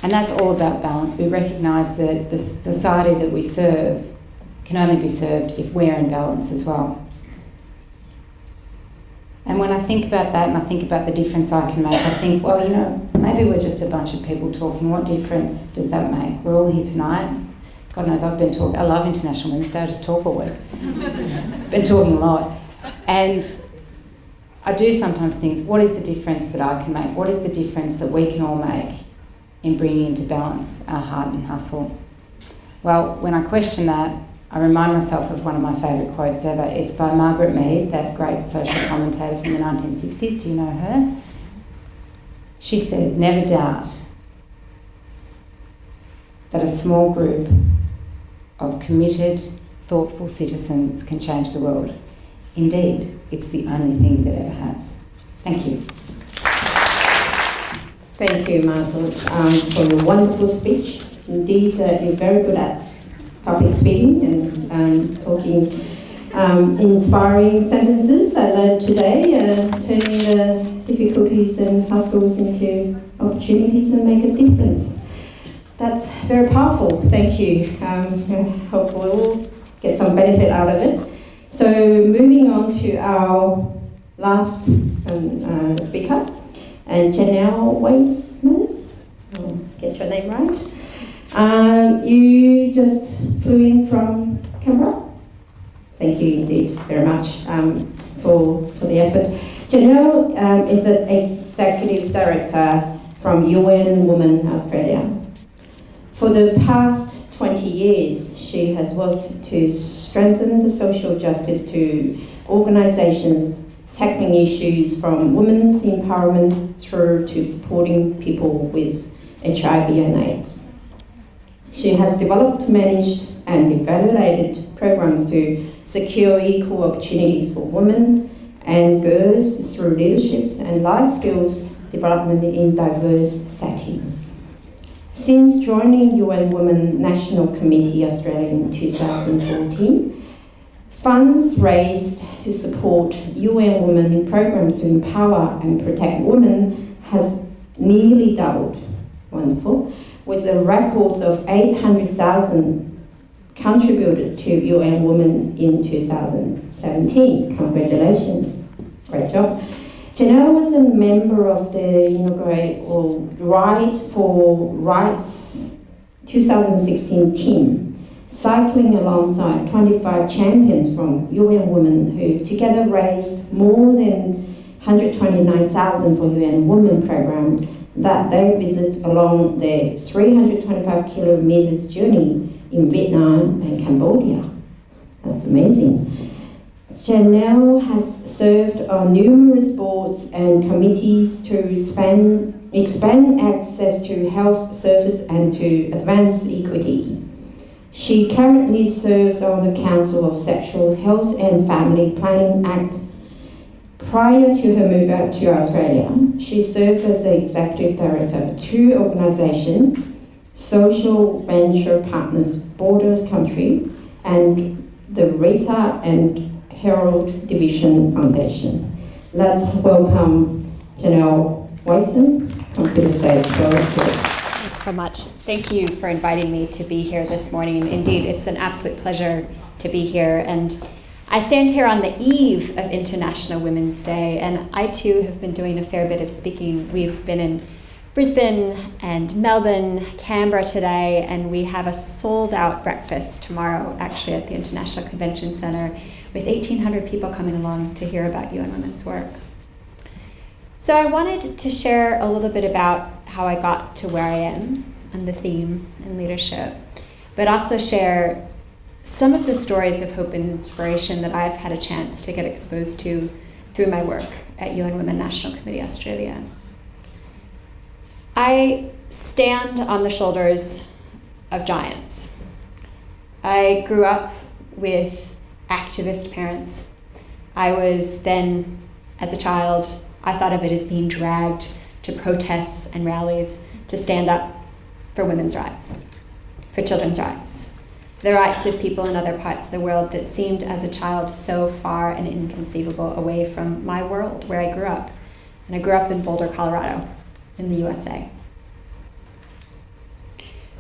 And that's all about balance. We recognise that the society that we serve can only be served if we're in balance as well. And when I think about that and I think about the difference I can make, I think, well, you know, maybe we're just a bunch of people talking. What difference does that make? We're all here tonight. God knows I've been talking. I love International Women's Day. I just talk all week. Been talking a lot. And I do sometimes think, what is the difference that I can make? What is the difference that we can all make in bringing into balance our heart and hustle? Well, when I question that, I remind myself of one of my favourite quotes ever. It's by Margot Mead, that great social commentator from the 1960s. Do you know her? She said, "Never doubt that a small group of committed, thoughtful citizens can change the world. Indeed, it's the only thing that ever has." Thank you. Thank you, Margot, for your wonderful speech. Indeed, you're very good at public speaking and talking inspiring sentences I learned today, turning the difficulties and hustles into opportunities and make a difference. That's very powerful. Thank you. I hope we'll get some benefit out of it. So moving on to our last speaker, and Janelle Weissman. I'll get your name right. You just flew in from Canberra. Thank you indeed very much for the effort. Janelle is an Executive Director from UN Women Australia. For the past 20 years, she has worked to strengthen the social justice to organisations tackling issues from women's empowerment through to supporting people with HIV and AIDS. She has developed, managed and evaluated programs to secure equal opportunities for women and girls through leaderships and life skills development in diverse settings. Since joining UN Women National Committee Australia in 2014, funds raised to support UN Women programs to empower and protect women has nearly doubled. Wonderful. With a record of 800,000 contributed to UN Women in 2017. Congratulations. Great job. Janelle was a member of the inaugural Right for Rights 2016 team, cycling alongside 25 champions from UN Women who together raised more than 129,000 for UN Women program that they visit along the 325 kilometers journey in Vietnam and Cambodia. That's amazing. Janelle has served on numerous boards and committees to expand access to health service and to advance equity. She currently serves on the Council of Sexual Health and Family Planning Act. Prior to her move out to Australia, she served as the executive director of two organisations, Social Venture Partners Borders Country and the Rita and Herald Division Foundation. Let's welcome Janelle Weissman. Come to the stage. Thanks so much. Thank you for inviting me to be here this morning. Indeed, it's an absolute pleasure to be here. And I stand here on the eve of International Women's Day, and I too have been doing a fair bit of speaking. We've been in Brisbane and Melbourne, Canberra today, and we have a sold-out breakfast tomorrow, actually at the International Convention Centre, with 1,800 people coming along to hear about UN Women's work. So I wanted to share a little bit about how I got to where I am and the theme and leadership, but also share some of the stories of hope and inspiration that I've had a chance to get exposed to through my work at UN Women National Committee Australia. I stand on the shoulders of giants. I grew up with activist parents. I was then, as a child, I thought of it as being dragged to protests and rallies to stand up for women's rights, for children's rights, the rights of people in other parts of the world that seemed as a child so far and inconceivable away from my world where I grew up. And I grew up in Boulder, Colorado, in the USA.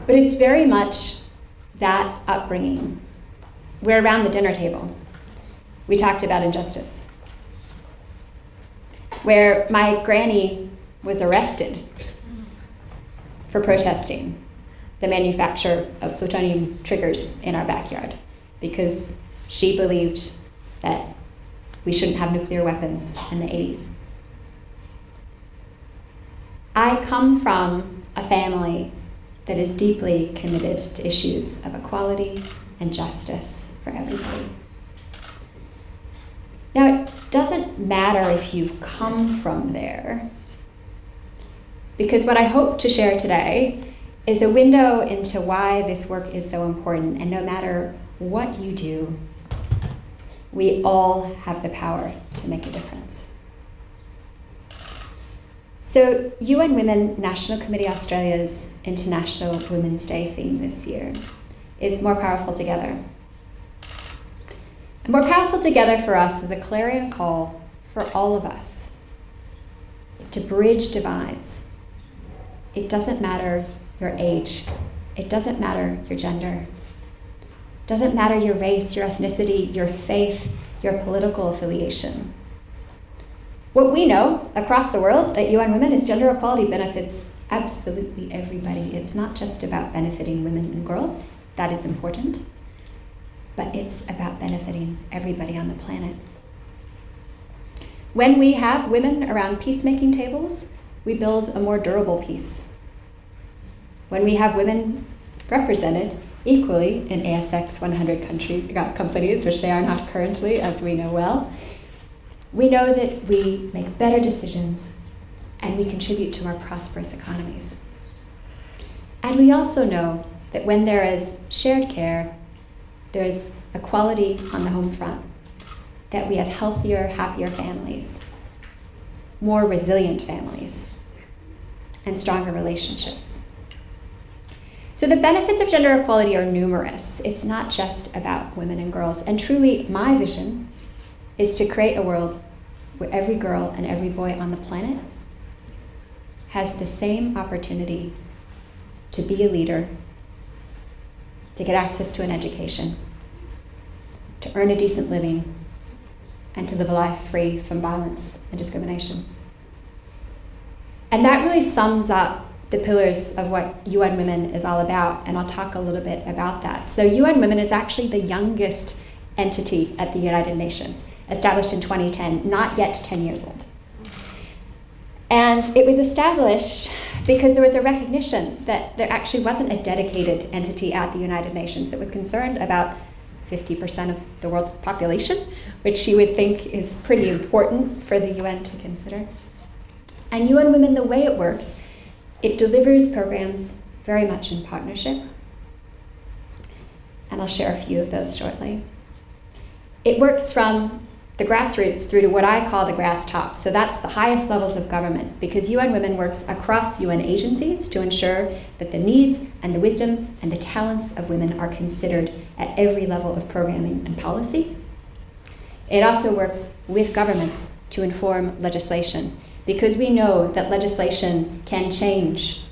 But it's very much that upbringing where around the dinner table we talked about injustice, where my granny was arrested for protesting the manufacture of plutonium triggers in our backyard because she believed that we shouldn't have nuclear weapons in the 80s. I come from a family that is deeply committed to issues of equality and justice for everybody. Now, it doesn't matter if you've come from there, because what I hope to share today is a window into why this work is so important, and no matter what you do, we all have the power to make a difference. So UN Women National Committee Australia's International Women's Day theme this year is More Powerful Together. And More Powerful Together for us is a clarion call for all of us to bridge divides. It doesn't matter your age. It doesn't matter your gender. It doesn't matter your race, your ethnicity, your faith, your political affiliation. What we know across the world at UN Women is gender equality benefits absolutely everybody. It's not just about benefiting women and girls. That is important. But it's about benefiting everybody on the planet. When we have women around peacemaking tables, we build a more durable peace. When we have women represented equally in ASX 100 companies, which they are not currently, as we know well, we know that we make better decisions and we contribute to more prosperous economies. And we also know that when there is shared care there's equality on the home front, that we have healthier, happier families, more resilient families, and stronger relationships. So the benefits of gender equality are numerous. It's not just about women and girls. And truly, my vision is to create a world where every girl and every boy on the planet has the same opportunity to be a leader, to get access to an education, to earn a decent living, and to live a life free from violence and discrimination. And that really sums up the pillars of what UN Women is all about, and I'll talk a little bit about that. So UN Women is actually the youngest entity at the United Nations, established in 2010, not yet 10 years old. And it was established because there was a recognition that there actually wasn't a dedicated entity at the United Nations that was concerned about 50% of the world's population, which you would think is pretty important for the UN to consider. And UN Women, the way it works, it delivers programs very much in partnership. And I'll share a few of those shortly. It works from the grassroots through to what I call the grass tops. So that's the highest levels of government, because UN Women works across UN agencies to ensure that the needs and the wisdom and the talents of women are considered at every level of programming and policy. It also works with governments to inform legislation, because we know that legislation can change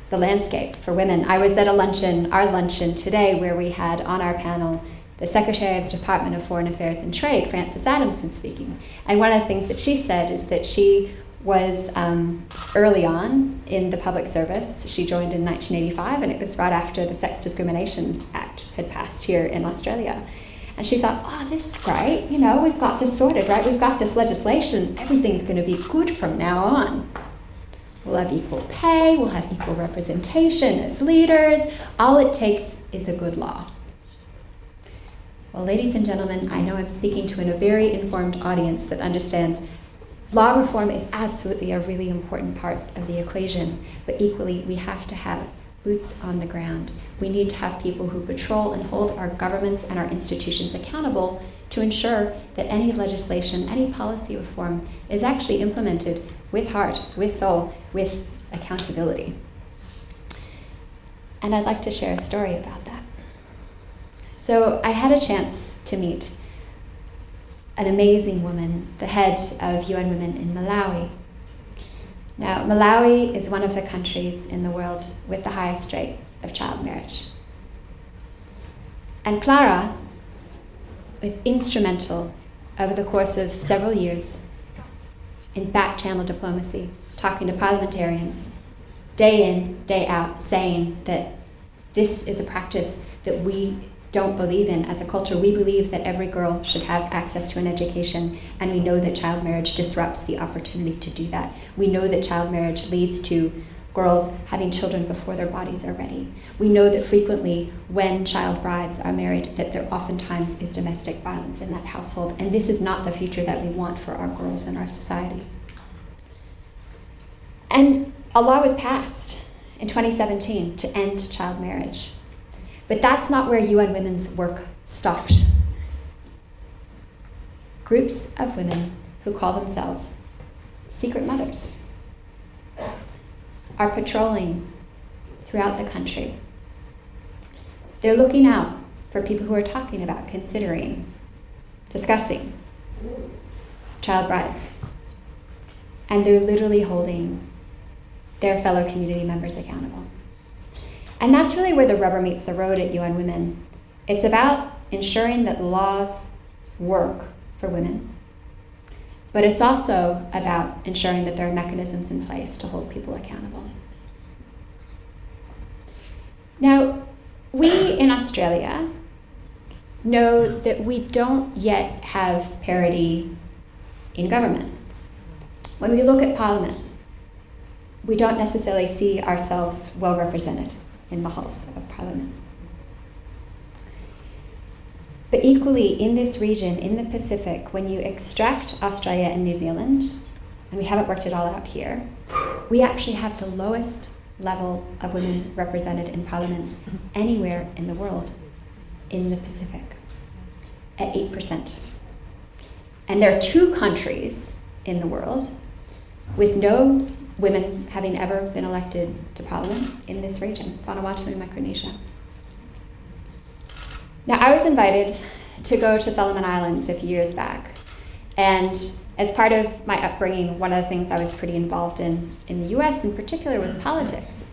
the landscape for women. I was at a luncheon, our luncheon today, where we had on our panel the Secretary of the Department of Foreign Affairs and Trade, Frances Adamson, speaking. And one of the things that she said is that she was early on in the public service. She joined in 1985, and it was right after the Sex Discrimination Act had passed here in Australia. And she thought, oh, this is great, we've got this sorted, right? We've got this legislation, everything's gonna be good from now on. We'll have equal pay, we'll have equal representation as leaders. All it takes is a good law. Well, ladies and gentlemen, I know I'm speaking to a very informed audience that understands law reform is absolutely a really important part of the equation, but equally we have to have boots on the ground. We need to have people who patrol and hold our governments and our institutions accountable to ensure that any legislation, any policy reform is actually implemented with heart, with soul, with accountability. And I'd like to share a story about that. So I had a chance to meet an amazing woman, the head of UN Women in Malawi. Now, Malawi is one of the countries in the world with the highest rate of child marriage. And Clara was instrumental over the course of several years in back-channel diplomacy, talking to parliamentarians, day in, day out, saying that this is a practice that we don't believe in as a culture. We believe that every girl should have access to an education, and we know that child marriage disrupts the opportunity to do that. We know that child marriage leads to girls having children before their bodies are ready. We know that frequently when child brides are married, that there oftentimes is domestic violence in that household, and this is not the future that we want for our girls in our society. And a law was passed in 2017 to end child marriage. But that's not where UN Women's work stopped. Groups of women who call themselves secret mothers are patrolling throughout the country. They're looking out for people who are talking about, considering, discussing child brides. And they're literally holding their fellow community members accountable. And that's really where the rubber meets the road at UN Women. It's about ensuring that laws work for women, but it's also about ensuring that there are mechanisms in place to hold people accountable. Now, we in Australia know that we don't yet have parity in government. When we look at Parliament, we don't necessarily see ourselves well represented in the halls of Parliament. But equally, in this region, in the Pacific, when you extract Australia and New Zealand, and we haven't worked it all out here, we actually have the lowest level of women represented in parliaments anywhere in the world. in the Pacific at 8%. And there are 2 countries in the world with no women having ever been elected to parliament in this region, Vanuatu and Micronesia. Now, I was invited to go to Solomon Islands a few years back, and as part of my upbringing, one of the things I was pretty involved in the US in particular was politics.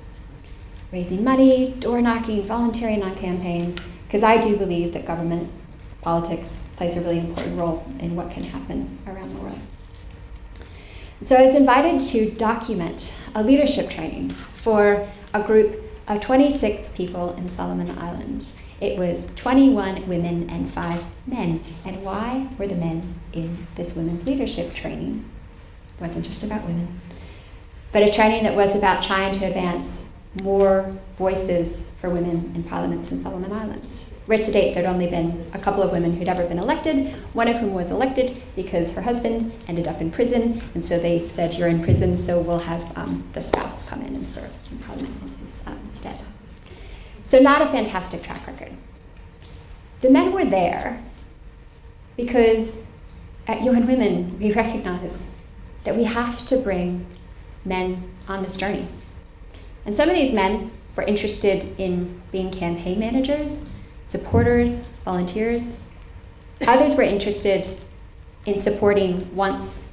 Raising money, door knocking, volunteering on campaigns, because I do believe that government politics plays a really important role in what can happen around the world. And so I was invited to document a leadership training for a group of 26 people in Solomon Islands. It was 21 women and 5 men. And why were the men in this women's leadership training? It wasn't just about women, but a training that was about trying to advance more voices for women in parliaments in Solomon Islands, where to date there'd only been a couple of women who'd ever been elected, one of whom was elected because her husband ended up in prison, and so they said, you're in prison, so we'll have the spouse come in and serve in parliament in his stead. So not a fantastic track record. The men were there because at UN Women, we recognize that we have to bring men on this journey. And some of these men were interested in being campaign managers, supporters, volunteers. Others were interested in supporting once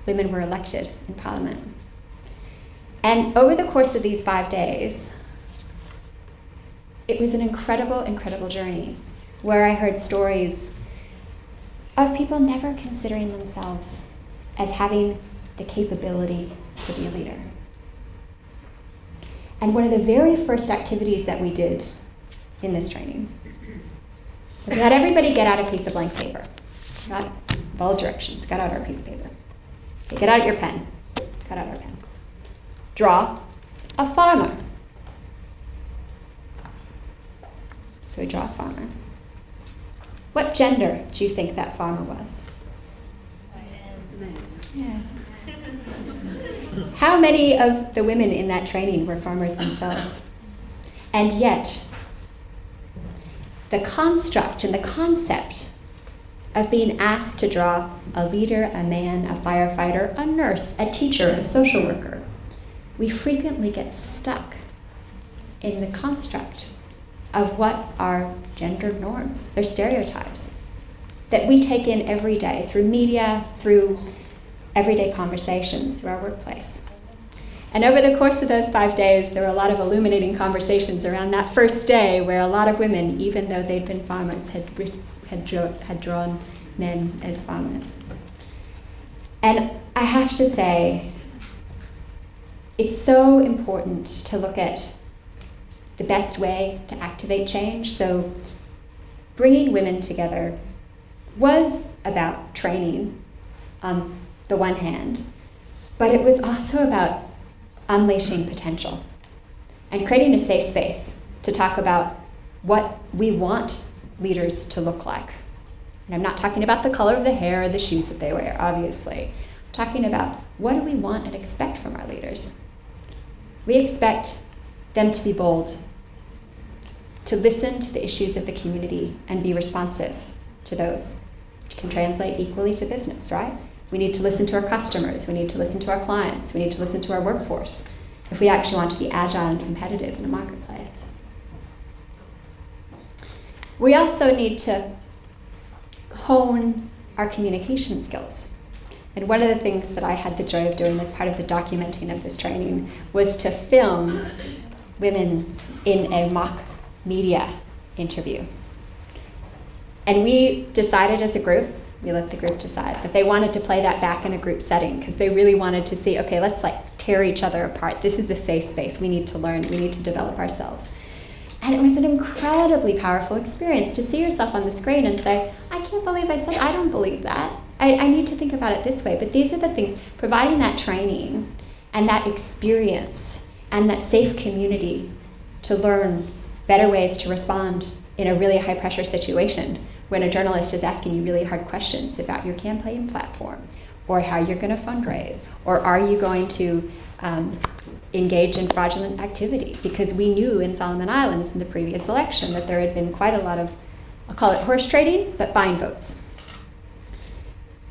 women were elected in parliament. And over the course of these 5 days, it was an incredible, incredible journey where I heard stories of people never considering themselves as having the capability to be a leader. And one of the very first activities that we did in this training was we had everybody get out a piece of blank paper. Got all directions, got out our piece of paper. Okay, get out your pen, got out our pen. Draw a farmer. So we draw a farmer. What gender do you think that farmer was? Yeah. How many of the women in that training were farmers themselves? And yet, the construct and the concept of being asked to draw a leader, a man, a firefighter, a nurse, a teacher, a social worker, we frequently get stuck in the construct of what are gender norms, they're stereotypes that we take in every day through media, through everyday conversations, through our workplace. And over the course of those 5 days, there were a lot of illuminating conversations around that first day where a lot of women, even though they'd been farmers, had drawn men as farmers. And I have to say, it's so important to look at the best way to activate change. So bringing women together was about training on the one hand, but it was also about unleashing potential and creating a safe space to talk about what we want leaders to look like. And I'm not talking about the color of the hair or the shoes that they wear, obviously. I'm talking about what do we want and expect from our leaders. We expect them to be bold, to listen to the issues of the community and be responsive to those, which can translate equally to business, right? We need to listen to our customers, we need to listen to our clients, we need to listen to our workforce if we actually want to be agile and competitive in the marketplace. We also need to hone our communication skills. And one of the things that I had the joy of doing as part of the documenting of this training was to film women in a mock media interview. And we decided as a group, we let the group decide, that they wanted to play that back in a group setting because they really wanted to see, okay, let's tear each other apart. This is a safe space. We need to learn. We need to develop ourselves. And it was an incredibly powerful experience to see yourself on the screen and say, I can't believe I said, I don't believe that. I need to think about it this way. But these are the things, providing that training and that experience and that safe community to learn better ways to respond in a really high pressure situation when a journalist is asking you really hard questions about your campaign platform or how you're going to fundraise or are you going to engage in fraudulent activity, because we knew in Solomon Islands in the previous election that there had been quite a lot of I'll call it horse trading, but buying votes.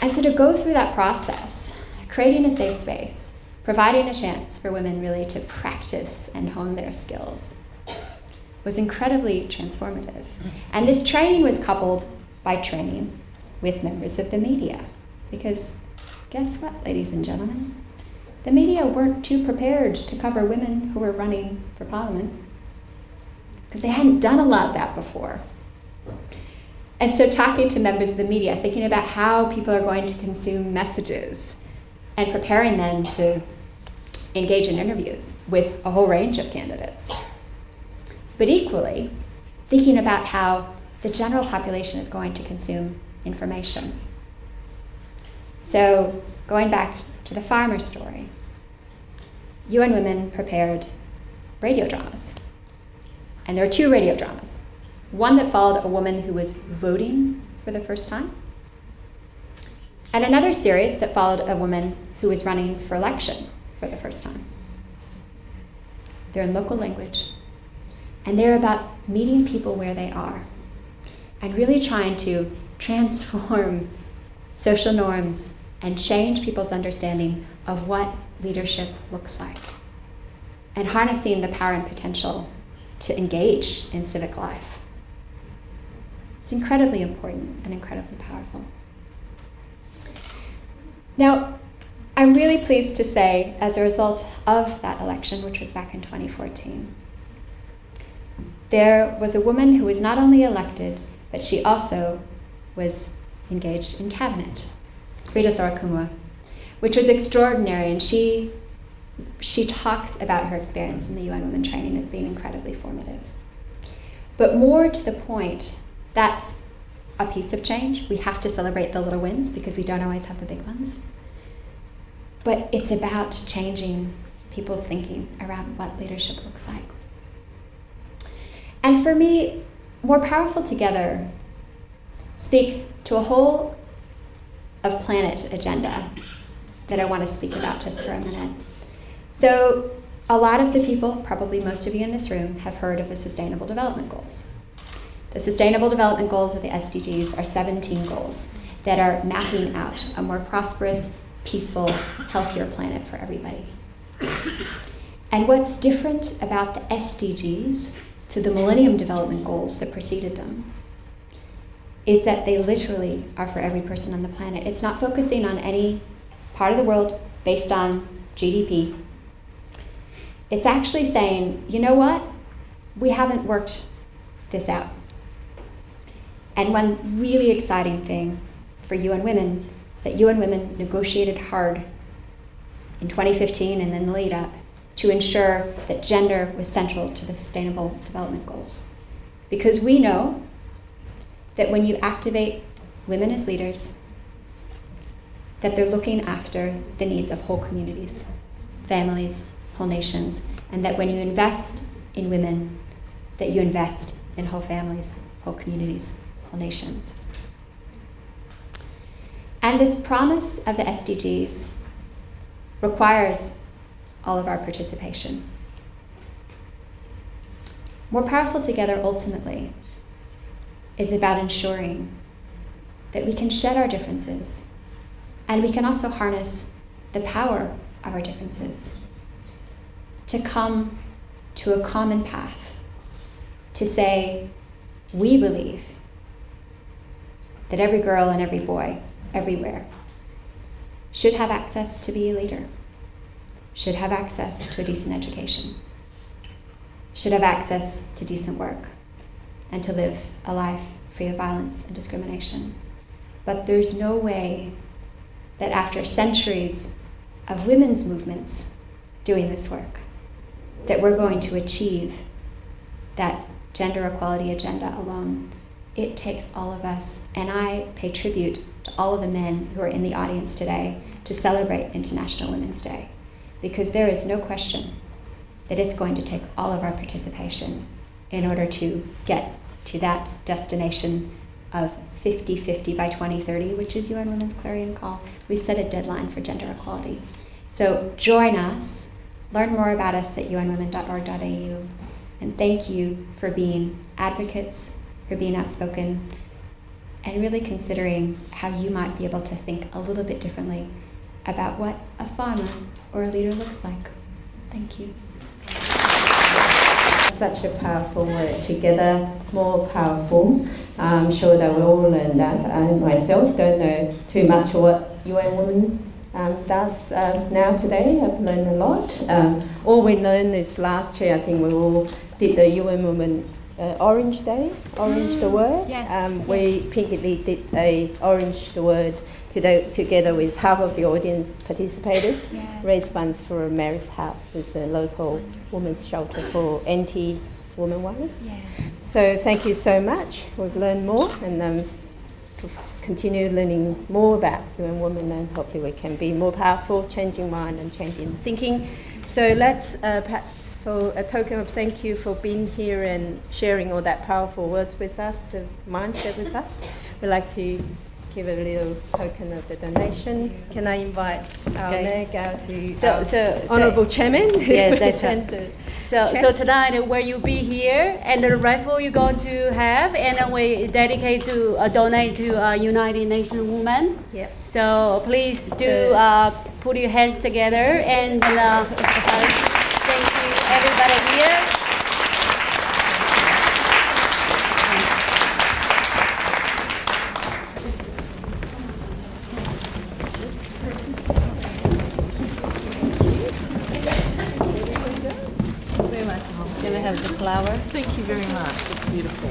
And so to go through that process, creating a safe space, providing a chance for women really to practice and hone their skills was incredibly transformative. And this training was coupled by training with members of the media. Because guess what, ladies and gentlemen? The media weren't too prepared to cover women who were running for parliament because they hadn't done a lot of that before. And so talking to members of the media, thinking about how people are going to consume messages and preparing them to engage in interviews with a whole range of candidates. But equally, thinking about how the general population is going to consume information. So going back to the farmer story, UN Women prepared radio dramas. And there are 2 radio dramas. One that followed a woman who was voting for the first time, and another series that followed a woman who was running for election for the first time. They're in local language, and they're about meeting people where they are and really trying to transform social norms and change people's understanding of what leadership looks like, and harnessing the power and potential to engage in civic life. It's incredibly important and incredibly powerful. Now, I'm really pleased to say, as a result of that election, which was back in 2014, there was a woman who was not only elected, but she also was engaged in cabinet, Frida Sarakumwa, which was extraordinary, and she talks about her experience in the UN Women training as being incredibly formative. But more to the point, that's a piece of change. We have to celebrate the little wins because we don't always have the big ones. But it's about changing people's thinking around what leadership looks like. And for me, More Powerful Together speaks to a whole of planet agenda that I want to speak about just for a minute. So a lot of the people, probably most of you in this room, have heard of the Sustainable Development Goals. The Sustainable Development Goals, or the SDGs, are 17 goals that are mapping out a more prosperous, peaceful, healthier planet for everybody. And what's different about the SDGs to the Millennium Development Goals that preceded them is that they literally are for every person on the planet. It's not focusing on any part of the world based on GDP. It's actually saying, you know what? We haven't worked this out. And one really exciting thing for UN Women is that UN Women negotiated hard in 2015 and then the lead up to ensure that gender was central to the Sustainable Development Goals. Because we know that when you activate women as leaders, that they're looking after the needs of whole communities, families, whole nations, and that when you invest in women, that you invest in whole families, whole communities, whole nations. And this promise of the SDGs requires all of our participation. More Powerful Together ultimately is about ensuring that we can shed our differences and we can also harness the power of our differences to come to a common path, to say, we believe that every girl and every boy, everywhere, should have access to be a leader, should have access to a decent education, should have access to decent work, and to live a life free of violence and discrimination. But there's no way that after centuries of women's movements doing this work, that we're going to achieve that gender equality agenda alone. It takes all of us, and I pay tribute to all of the men who are in the audience today to celebrate International Women's Day, because there is no question that it's going to take all of our participation in order to get to that destination of 50-50 by 2030, which is UN Women's Clarion Call. We've set a deadline for gender equality. So join us, learn more about us at unwomen.org.au, and thank you for being advocates, for being outspoken, and really considering how you might be able to think a little bit differently about what a farmer or a leader looks like. Thank you. Such a powerful word, together more powerful. I'm sure that we all learn that. I myself don't know too much what UN Women does now today. I've learned a lot. All we learned is last year, I think we all did the UN Women Orange Day, Orange the Word. Yes, We Pink Elite did a Orange the Word together with half of the audience participated. Yes. Raise funds for Mary's House, it's a local women's shelter for anti-woman violence. Yes. So thank you so much. We've learned more and continue learning more about UN Women, and hopefully we can be more powerful, changing mind and changing thinking. So let's perhaps, for a token of thank you for being here and sharing all that powerful words with us, the mindset with us, we'd like to give a little token of the donation. Can I invite our Margot to Honourable Chairman? Yeah, that's right. So tonight, where you be here, and the raffle you're going to have, and we dedicate to donate to United Nations Women. Yep. So please do put your hands together, and thank you everybody here. Can I have the flower? Thank you very much. It's beautiful.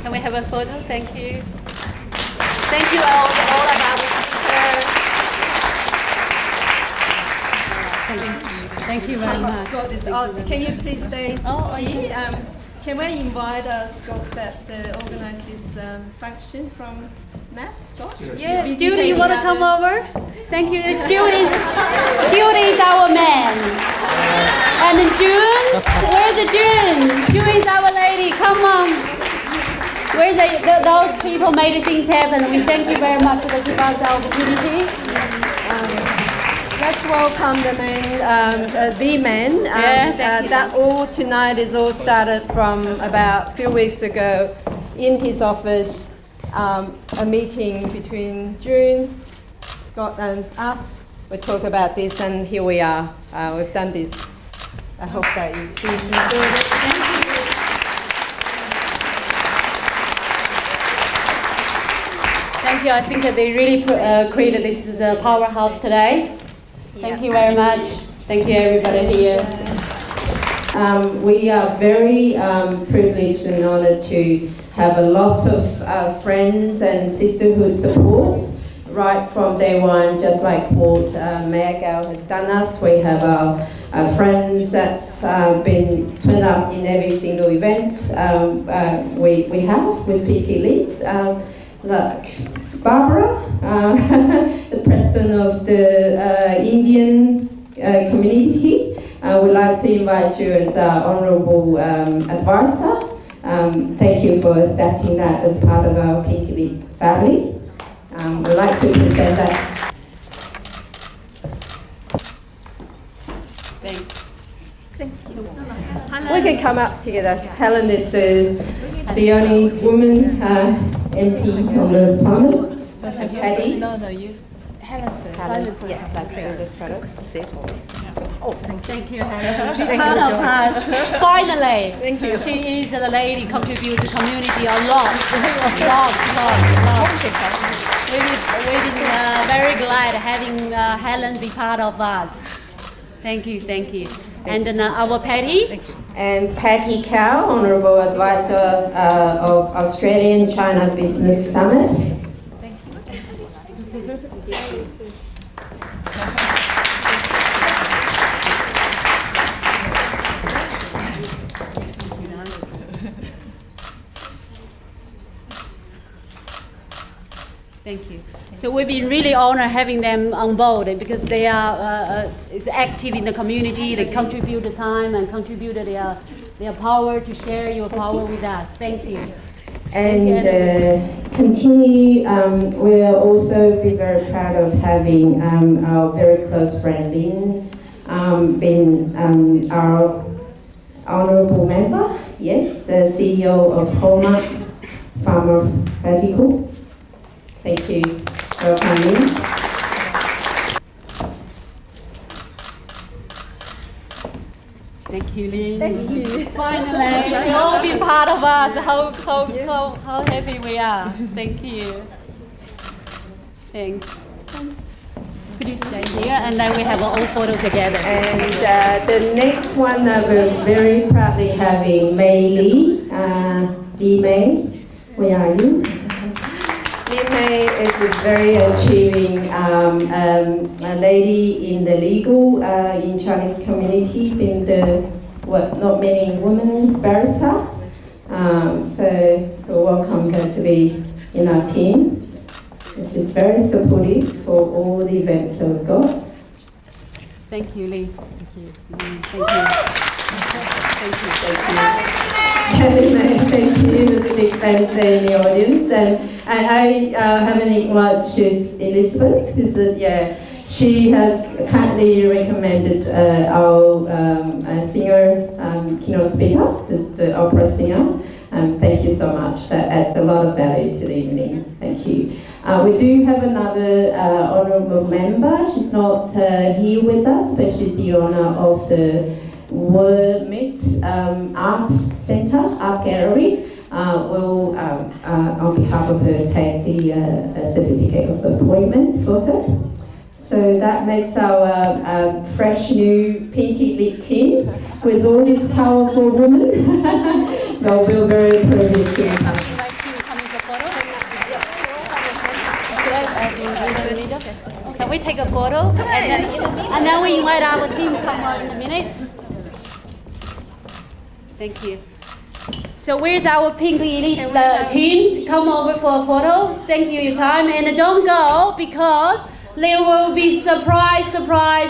Can we have a photo? Thank you. Thank you all of our speakers. Thank you very much. Scott, can you please stay Okay. here? Can we invite Scott that organize this function from Matt, Scott? Yeah, student, you want to come over? Thank you. Student is our man. And June, where's the June? June is our lady. Come on. Where those people made things happen. We thank you very much for giving us the opportunity. Let's welcome the man. That all tonight is all started from about a few weeks ago in his office. A meeting between June, Scott and us. We talk about this, and here we are. We've done this. I hope that you enjoyed it. Thank you. I think that they really created this as a powerhouse today. Thank you very much. Thank you, everybody here. We are very privileged and honoured to have a lot of friends and sisterhood supports right from day one, just like what Margot has done us. We have our friends that's been turned up in every single event we have with Pink Elite. Like Barbara, the president of the Indian community. We'd like to invite you as our honourable advisor. Thank you for accepting that as part of our Pink Elite family. We'd like to present that. Thank you. We can come up together. Helen is the only woman MP on the panel. And Patty. No, you. Helen first. Yeah, that's the photo. Oh, thank you, Helen. Be part of us. Finally. Thank you. She is the lady contribute to community a lot. We've been very glad having Helen be part of us. Thank you. And our Patty. And Patty Cow, Honourable Advisor of Australian-China Business Summit. Thank you. So we've been really honored having them on board because they are is active in the community. They contribute the time and contribute their power to share your power with us. Thank you. And continue. We'll also be very proud of having our very close friend Lynn been our honourable member, yes, the CEO of Hallmark Pharmaceutical. Thank you for coming. Thank you, Lynn. Thank you. Finally, you all be part of us. How happy we are. Thank you. Thanks. Please stay here, and then we have all photos together. And the next one, we're very proudly having Mei Li. Li Mei, where are you? Li Mei is a very achieving a lady in the legal in Chinese community, being the not many women barrister. So we welcome her to be in our team. She's very supportive for all the events that we've got. Thank you, Lee. Thank you. Thank you. Thank you. There's a big fan there in the audience, and I haven't acknowledged Elizabeth, because she has kindly recommended our singer, Keynote Speaker, the opera singer. Thank you so much. That adds a lot of value to the evening. Thank you. We do have another honourable member. She's not here with us, but she's the owner of the Wormit Art Centre, Art Gallery. Will, on behalf of her, take the certificate of appointment for her. So that makes our fresh new Pinky Elite team with all these powerful women. Well, we're very privileged to have. Can we take a photo? And then we invite our team to come on in a minute. Thank you. So where's our Pink Elite teams? Come over for a photo. Thank you for your time. And don't go, because there will be surprise,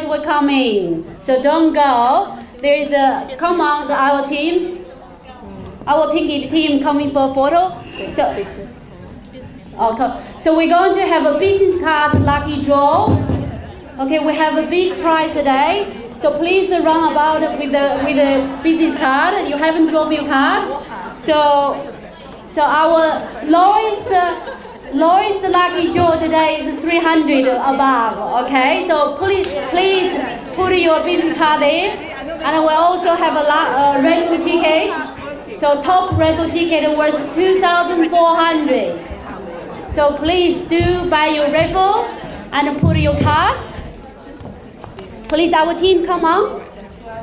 we're coming. So don't go. There is come on, our team. Our Pink Elite team coming for a photo. So we're going to have a business card lucky draw. Okay, we have a big prize today. So please run about with the business card. You haven't dropped your card. So our lowest lucky draw today is 300 above. Okay, so please put your business card in, and we also have a raffle ticket. So top raffle ticket worth 2,400. So please do buy your raffle and put your cards. Please, our team, come on.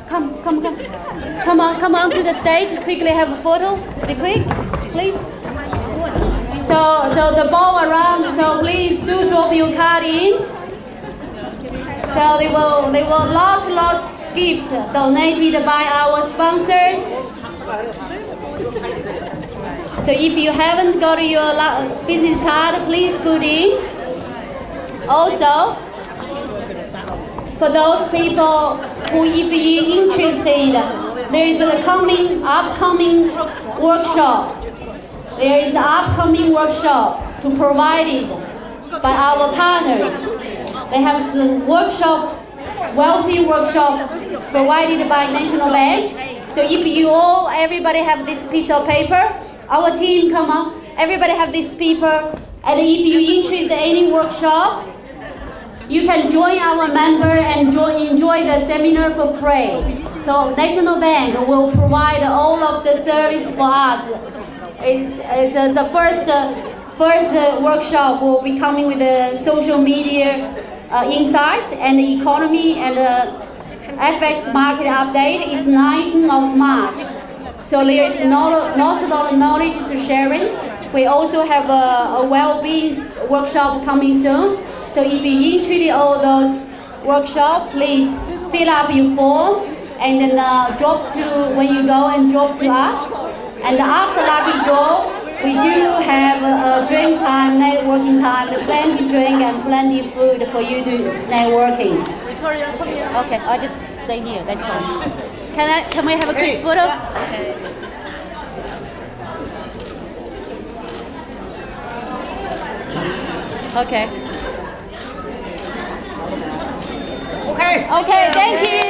Come on to the stage. Quickly have a photo. Be quick, please. So the ball around. So please do drop your card in. So they will lots gift donated by our sponsors. So if you haven't got your business card, please put in. Also, for those people who, if you're interested, there is an upcoming workshop. There is an upcoming workshop to provided by our partners. They have some wealthy workshop provided by National Bank. So if everybody have this piece of paper, our team, come on, everybody have this paper, and if you're interested in any workshop, you can join our member and enjoy the seminar for free. So National Bank will provide all of the service for us. It's the first workshop will be coming with the social media insights and the economy and the FX market update. Is 19th of March. So there is lots of knowledge to sharing. We also have a well-being workshop coming soon. So if you're interested in all those workshops, please fill up your form and then drop to when you go and drop to us. And after lucky draw, we do have a drink time, networking time, plenty of drink and plenty of food for you to networking. Victoria, come here. Okay, I'll just stay here. That's fine. Can we have a quick photo? Okay. Okay, thank you.